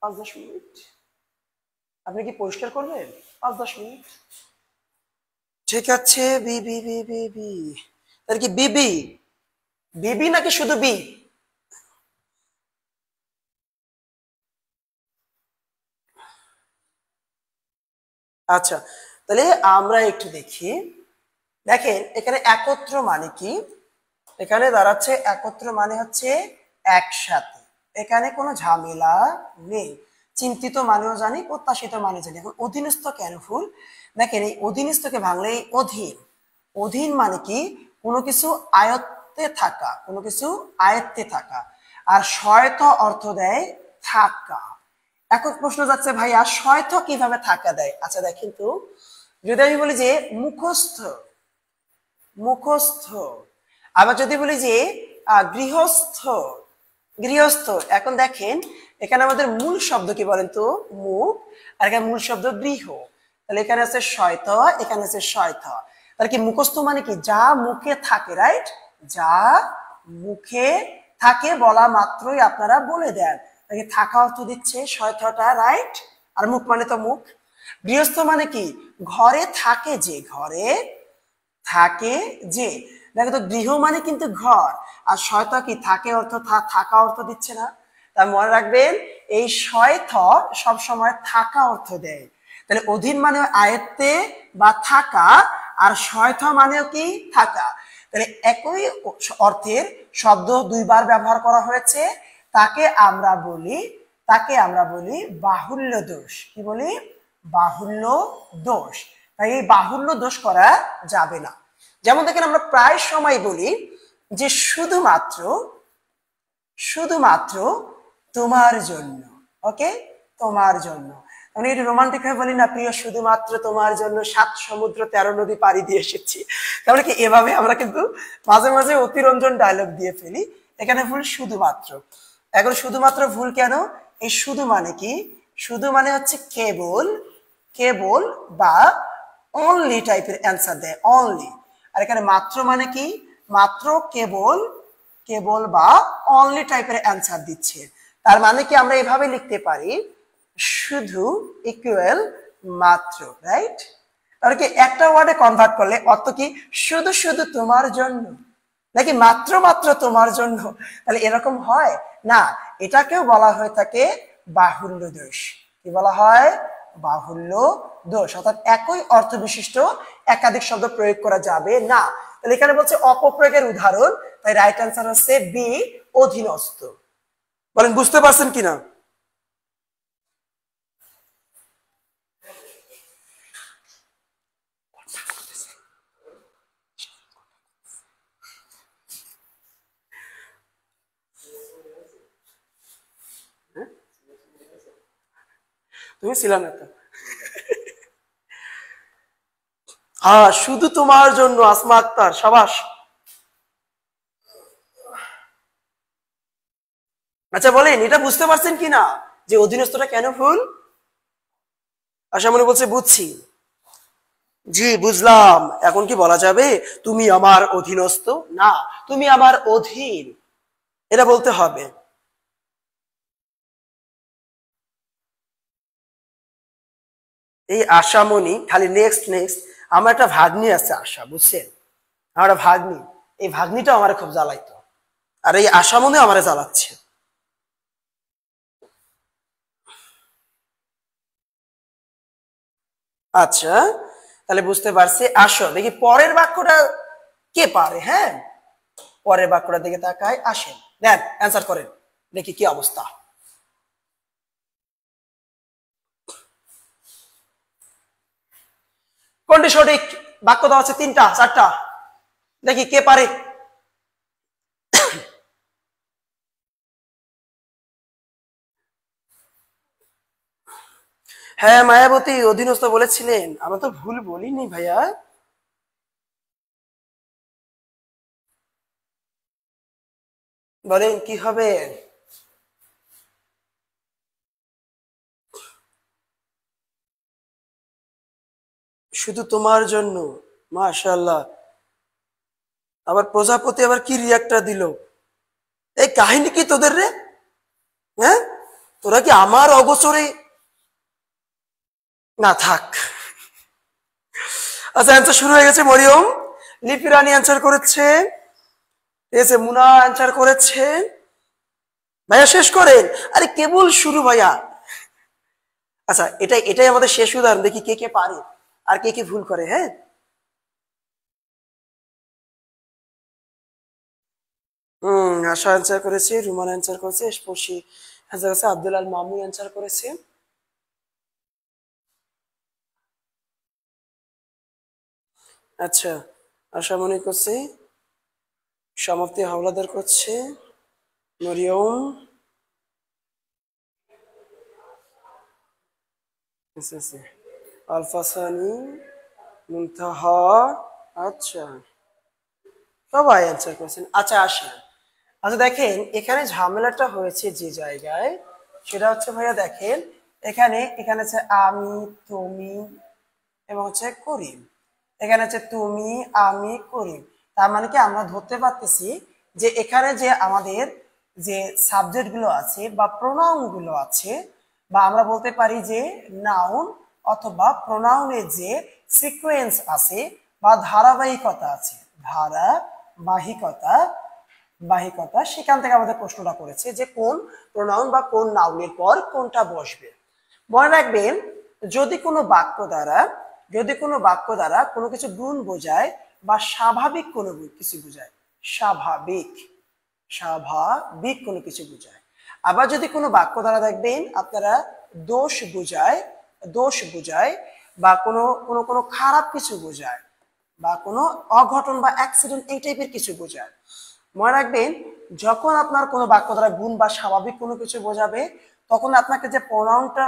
5-10 মিনিট আপনি কি পরিষ্কার করবেন, 5-10 মিনিট ঠিক আছে। B B B B B তাহলে কি বিবি, বিবি নাকি শুধু বি? আচ্ছা তাহলে আমরা একটু দেখি, দেখেন এখানে একত্র মানে কি, এখানে দাঁড়াচ্ছে একত্র মানে হচ্ছে একসাথে, এখানে কোনো ঝামেলা নেই। চিন্তিত মানেও জানি, প্রত্যাশিত মানে জানি। এখন অধীনস্থ কেন ফুল, দেখেন এই অধীনস্থকে ভাঙলে অধীন, অধীন মানে কি কোনো কিছু আয়ত্তে থাকা, কোনো কিছু আয়ত্তে থাকা। আর সহায়তা অর্থ দেয় থাকা। এখন প্রশ্ন যাচ্ছে ভাইয়া সহায়তা কিভাবে থাকা দেয়। আচ্ছা দেখেন তো, যদি আমি বলি যে মুখস্থ, মুখস্থ, আবার যদি বলি যে গৃহস্থ, গৃহস্থ। এখন দেখেন এখানে আমাদের মূল শব্দ কি বলেন তো, মুখ, আর এখানে মূল শব্দ গৃহ, তাহলে এখানে আছে শয়ত, এখানে আছে শয়ত। তাহলে কি মুখস্থ মানে কি যা মুখে থাকে, রাইট, যা মুখে থাকে বলা মাত্রই আপনারা বলে দেন, তাকে থাকা অর্থ দিচ্ছে শয়তটা, রাইট। আর মুখ মানে তো মুখ। গৃহস্থ মানে কি ঘরে থাকে যে, ঘরে থাকে যে, দেখো তো গৃহ মানে কিন্তু ঘর, আর শয়তা কি থাকে অর্থ থাকা অর্থ দিচ্ছে না। তার মনে রাখবেন এই শয়থ সব সময় থাকা অর্থ দেয়। তাহলে অধীন মানে আয়ত্তে বা থাকা, আর শয়থ মানেও কি থাকা। তাহলে একই অর্থের শব্দ দুইবার ব্যবহার করা হয়েছে, তাকে আমরা বলি, তাকে আমরা বলি বাহুল্য দোষ। কি বলি, বাহুল্য দোষ। তাই এই বাহুল্য দোষ করা যাবে না। যেমন দেখেন আমরা প্রায় সময় বলি যে শুধুমাত্র, শুধুমাত্র তোমার জন্য, ওকে তোমার জন্য। আমি একটু রোমান্টিক হয়ে বলি না, প্রিয় শুধুমাত্র তোমার জন্য 7 সমুদ্র 13 নদী পাড়ি দিয়ে এসেছি। তাহলে কি এভাবে আমরা কিন্তু মাঝে মাঝে অতিরঞ্জন ডায়লগ দিয়ে ফেলি, এখানে ভুল শুধুমাত্র। এখন শুধুমাত্র ভুল কেন, এই শুধু মানে কি, শুধু মানে হচ্ছে কেবল, কেবল বা অনলি টাইপের অ্যান্সার দেয়, অনলি। আর এখানে মাত্র মানে কি, মাত্র কেবল, কেবল বা অনলি টাইপের অ্যান্সার দিচ্ছে। তার মানে কি আমরা এভাবে লিখতে পারি শুধু ইকুয়াল মাত্র, রাইট। তাহলে কি একটা ওয়ার্ডে কনভার্ট করলে অর্থ কি শুধু শুধু তোমার জন্য, নাকি মাত্র মাত্র তোমার জন্য, তাহলে এরকম হয় না। এটাকেও বলা হয়ে থাকে বাহুল্য দোষ। কি বলা হয়, বাহুল্য দোষ, অর্থাৎ একই অর্থ বিশিষ্ট একাধিক শব্দ প্রয়োগ করা যাবে না। তাহলে এখানে বলছে অপপ্রয়োগের উদাহরণ, তাই রাইট অ্যান্সার হচ্ছে বি, অধীনস্থ। বলেন বুঝতে পারছেন কিনা? তুমি ছিল না তো? হ্যাঁ, শুধু তোমার জন্য, আসমা আক্তার, সাবাস। আচ্ছা বলেন, এটা বুঝতে পারছেন কিনা যে অধীনস্থটা কেন ভুল? আশা মনে বলছে বুঝছি। জি বুঝলাম। এখন কি বলা যাবে তুমি আমার অধীনস্থ? না, তুমি আমার অধীন, এটা বলতে হবে। এই আশামণি খালি নেক্সট নেক্সট। আমার একটা ভাগ্নি আছে আশা, বুঝছেন? আমার একটা ভাগ্নি, এই ভাগ্নিটা আমার খুব জ্বালাইতো, আর এই আশামণি আমারে জ্বালাচ্ছে। আচ্ছা, তাহলে বুঝতে পারছি। আসো দেখি পরের বাক্যটা কে পারে। হ্যাঁ, পরের বাক্যটার দিকে তাকায়, আসেন দেন অ্যান্সার করেন, দেখি কি অবস্থা। কোনটি সঠিক? বাক্য দেওয়া আছে তিনটা চারটা, দেখি কে পারে। হ্যাঁ মায়াবতী অধীনস্থ বলেছিলেন, আমরা তো ভুল বলিনি ভাইয়া। বলেন কি হবে? শুধু তোমার জন্য, মাশাআল্লাহ। আবার প্রজাপতি আবার কি রিয়াক্টটা দিল, এই কাহিনী কি তোদের রে? হ্যাঁ, তোরা কি আমার অগোচরে? না থাক। আচ্ছা অ্যান্সার শুরু হয়ে গেছে। মরিয়ম, লিপি রানী অ্যান্সার করেছে, ঠিক আছে, মুনা অ্যান্সার করেছে। ভাইয়া শেষ করেন, আরে কেবল শুরু ভাইয়া। আচ্ছা এটাই এটাই আমাদের শেষ উদাহরণ, দেখি কে কে পারে আর কে কে ভুল করে। হ্যাঁ, আশা অ্যান্সার করেছে, রুমান অ্যান্সার করেছে, স্পর্শী অ্যান্সার করেছে, আব্দুল আল মামুন অ্যান্সার করেছে। আচ্ছা, আশা মনে করছে, সমাপ্তি হাওলাদার করছে, মরিয়ম, আচ্ছা আচ্ছা, আলফা সানি, মুনতাহা, আচ্ছা সবাই অ্যান্সার করেছেন। আচ্ছা আসেন, আচ্ছা দেখেন এখানে ঝামেলাটা হয়েছে যে জায়গায়, সেটা হচ্ছে ভাইয়া দেখেন, এখানে এখানে হচ্ছে আমি, তুমি এবং হচ্ছে করিম। এখানে হচ্ছে তুমি, আমি, করিম। তার মানে কি আমরা ধরতে পারতেছি যে এখানে যে আমাদের যে সাবজেক্ট গুলো আছে বা প্রোনাউন গুলো আছে, বা আমরা বলতে পারি যে নাউন অথবা প্রোনাউনের যে সিকোয়েন্স আছে বা ধারাবাহিকতা আছে, ধারাবাহিকতা বাহিকতা, সেখান থেকে আমাদের প্রশ্নটা করেছে যে কোন প্রোনাউন বা কোন নাউনের পর কোনটা বসবে। মনে রাখবেন, যদি কোনো বাক্য দ্বারা কোনো কিছু গুণ বোঝায় বা স্বাভাবিক কোনো কিছু বোঝায়, স্বাভাবিক স্বাভাবিক কোনো কিছু বোঝায়, আবার যদি কোনো বাক্য দ্বারা দেখবেন আপনারা দোষ বোঝায় বা কোনো কোনো কোনো খারাপ কিছু বোঝায় বা কোনো অঘটন বা অ্যাক্সিডেন্ট, এই টাইপের কিছু বোঝায়। মনে রাখবেন, যখন আপনার কোনো বাক্য দ্বারা গুণ বা স্বাভাবিক কোনো কিছু বোঝাবে, তখন আপনাকে যে প্রোনাউনটা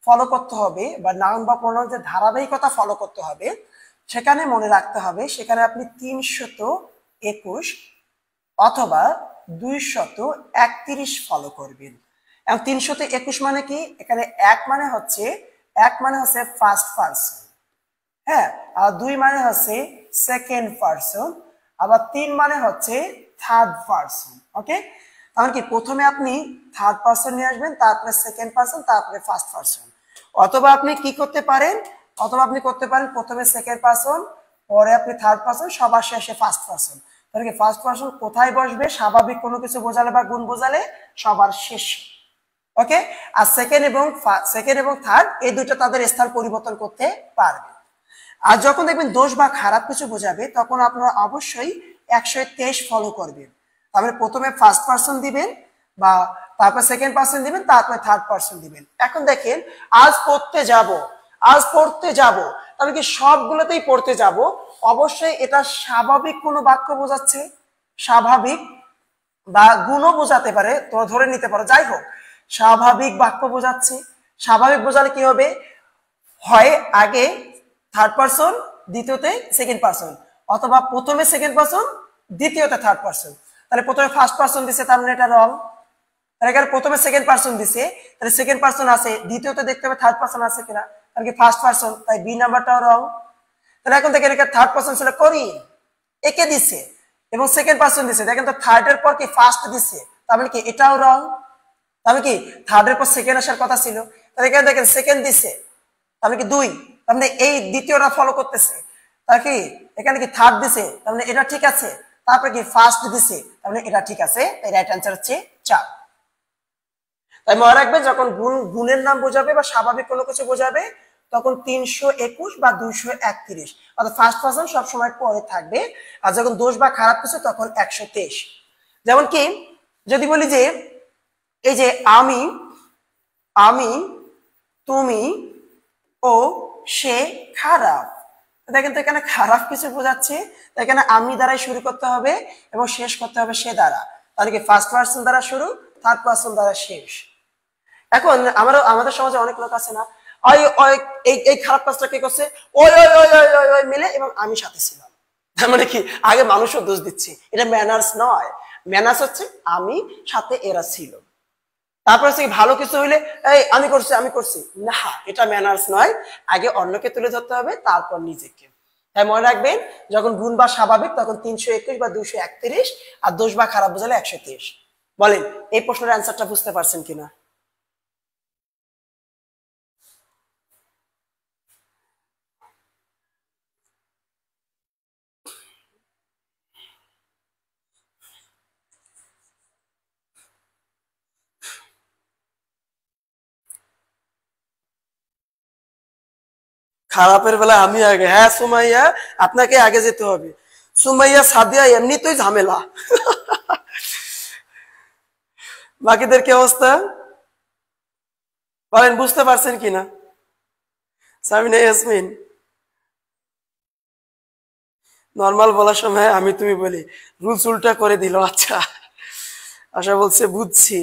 ফলো করতে হবে বা নাউন বা প্রোনাউন যে ধারাবাহিকতা ফলো করতে হবে, সেখানে মনে রাখতে হবে সেখানে আপনি 321 অথবা 231 ফলো করবেন। এবং 321 মানে কি? এখানে এক মানে হচ্ছে ফার্স্ট পারসন, হ্যাঁ, আর 2 মানে হচ্ছে সেকেন্ড পারসন, আবার 3 মানে হচ্ছে থার্ড পারসন। ওকে, তাহলে কি প্রথমে আপনি থার্ড পারসন নিয়ে আসবেন, তারপরে সেকেন্ড পারসন, তারপরে ফার্স্ট পারসন। অথবা আপনি কি করতে পারেন, প্রথমে সেকেন্ড পারসন, পরে আপনি থার্ড পারসন, সবার শেষে ফার্স্ট পারসন। তাহলে কি ফার্স্ট পারসন কোথায় বসবে? স্বাভাবিক কোনো কিছু বোঝালে বা গুণ বোঝালে সবার শেষে। ওকে, আর সেকেন্ড এবং থার্ড এই দুটো তাদের স্থান পরিবর্তন করতে পারবে। আর যখন দেখবেন দোষ বা খারাপ কিছু বোঝাবে তখন আপনারা অবশ্যই 123 ফলো করবেন। তারপরে প্রথমে ফার্স্ট পারসন দিবেন বা তারপর সেকেন্ড পারসন দিবেন, তারপরে থার্ড পারসন দিবেন। এখন দেখেন আজ পড়তে যাব তাহলে কি সবগুলোতেই পড়তে যাব? অবশ্যই এটা স্বাভাবিক কোনো বাক্য বোঝাচ্ছে, স্বাভাবিক বা গুণও বোঝাতে পারে, তো ধরে নিতে পারো, যাই হোক স্বাভাবিক বাক্য বোঝাচ্ছে। স্বাভাবিক বোঝালে কি হবে? হয় আগে থার্ড পারসন, দ্বিতীয়তে সেকেন্ড পারসন, অথবা প্রথমে সেকেন্ড পারসন, দ্বিতীয়তে থার্ড পারসন। তাহলে প্রথমে ফার্স্ট পারসন দিছে, তার মানে এটা রং। তাহলে এখানে প্রথমে সেকেন্ড পারসন দিছে, তাহলে সেকেন্ড পারসন আছে, দ্বিতীয়তে দেখতে হবে থার্ড পারসন আছে কিনা, তাহলে কি ফার্স্ট পারসন, তাই বি নাম্বারটাও রং। তাহলে এখন দেখেন এখানে থার্ড পারসন ছিল করি, একে দিছে এবং সেকেন্ড পারসন দিছে, দেখেন তো থার্ডের পর কি ফার্স্ট দিছে, তার মানে কি এটাও রং। তাহলে কি থার্ডের পর সেকেন্ড আসার কথা ছিল, তাহলে এখানে দেখেন সেকেন্ড দিছে, তাহলে কি দুই, তার মানে এই দ্বিতীয়টা ফলো করতেছে। তাহলে কি এখানে কি থার্ড দিছে, তার মানে এটা ঠিক আছে, তারপরে কি ফার্স্ট দিছে, তার মানে এটা ঠিক আছে, তাই রাইট অ্যান্সার হচ্ছে 4। তাই মনে রাখবেন যখন গুণের নাম বোঝাবে বা স্বাভাবিক কোনো কিছু বোঝাবে তখন 321 বা 231, অর্থাৎ ফার্স্ট পারসন সবসময় পরে থাকবে। আর যখন দোষ বা খারাপ কিছু তখন 123। যেমন কি যদি বলি যে এই যে আমি তুমি ও সে খারাপ, দেখেন তো এখানে খারাপ কিছু বোঝাচ্ছে, এখানে আমি দ্বারাই শুরু করতে হবে এবং শেষ করতে হবে সে দ্বারা। তাহলে কি ফার্স্ট পারসন দ্বারা শুরু, থার্ড পারসন দ্বারা শেষ। এখন আমাদের সমাজে অনেক লোক আছে না, ওই ওই এই খারাপ কাজটা কে করছে, ওই ওই ওই ওই ওই ওই মিলে এবং আমি সাথে ছিলাম। তার মানে কি আগে মানুষও দোষ দিচ্ছে, এটা ম্যানার্স নয়। ম্যানার্স হচ্ছে আমি সাথে এরা ছিল। তারপর হচ্ছে ভালো কিছু হইলে এই আমি করছি না, এটা ম্যানার্স নয়। আগে অন্যকে তুলে ধরতে হবে, তারপর নিজেকে। তাই মনে রাখবেন যখন গুণ বা স্বাভাবিক তখন 321 বা 231, আর দোষ বা খারাপ বোঝালে 123। বলেন এই প্রশ্নের অ্যান্সারটা বুঝতে পারছেন কিনা? খারাপের বেলা আমি আগে, হ্যাঁ সুমাইয়া আপনাকে আগে যেতে হবে। সুমাইয়া সাদিয়া এমনিতেই ঝামেলা। বাকিদের কি অবস্থা বলেন, বুঝতে পারছেন কিনা? সামিনা ইয়াসমিন নর্মাল বলার সময় আমি তুমি বলি, রুলস উল্টা করে দিল। আচ্ছা আশা বলছে বুঝছি।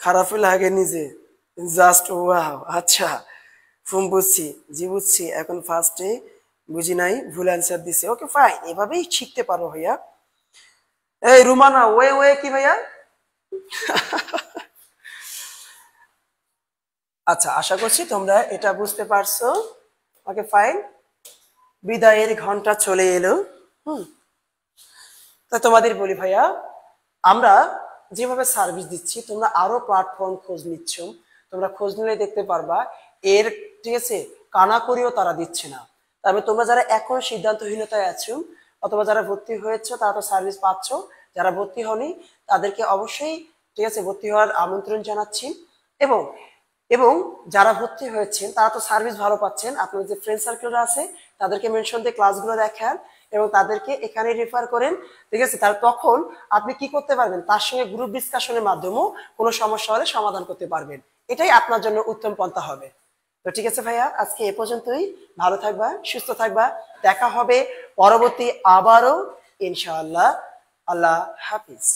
খারাপ লাগে নিজে, জাস্ট ওয়াও। আচ্ছা ফুম বুঝছি, জি বুঝছি, এখন ফার্স্টে বুঝি নাই, ভুল অ্যান্সার দিছে। ওকে ফাইন, এভাবেই শিখতে পারো ভাইয়া। এই রুমানা ওয়ে ওয়ে কি ভাইয়া? আচ্ছা আশা করছি তোমরা এটা বুঝতে পারছো। ওকে ফাইন, বিদায়ের ঘন্টা চলে এলো। তা তোমাদের বলি ভাইয়া, আমরা যেভাবে সার্ভিস দিচ্ছি তোমরা আরো প্ল্যাটফর্ম খোঁজ নিচ্ছ, তোমরা খোঁজ নিলে দেখতে পারবা এর, ঠিক আছে, কানাকড়িও তারা দিচ্ছে না। তবে তোমরা যারা এখন সিদ্ধান্তহীনতায় আছো অথবা যারা ভর্তি হয়েছে তারা তো সার্ভিস পাচ্ছ, যারা ভর্তি হনি তাদেরকে অবশ্যই, ঠিক আছে, ভর্তি হওয়ার আমন্ত্রণ জানাচ্ছি। এবং এবং যারা ভর্তি হয়েছেন তারা তো সার্ভিস ভালো পাচ্ছেন, আপনার যে ফ্রেন্ড সার্কেলরা আছে তাদেরকে মেনশন দিয়ে ক্লাসগুলো দেখান এবং তাদেরকে এখানে রেফার করেন, ঠিক আছে। তার তখন আপনি কি করতে পারবেন, তার সঙ্গে গ্রুপ ডিসকাশনের মাধ্যমেও কোনো সমস্যা হলে সমাধান করতে পারবেন। এটাই আপনার জন্য উত্তম পন্থা হবে। তো ঠিক আছে ভাইয়া, আজকে এ পর্যন্তই। ভালো থাকবা, সুস্থ থাকবা, দেখা হবে পরবর্তী আবারও ইনশাআল্লাহ। আল্লাহ হাফিজ।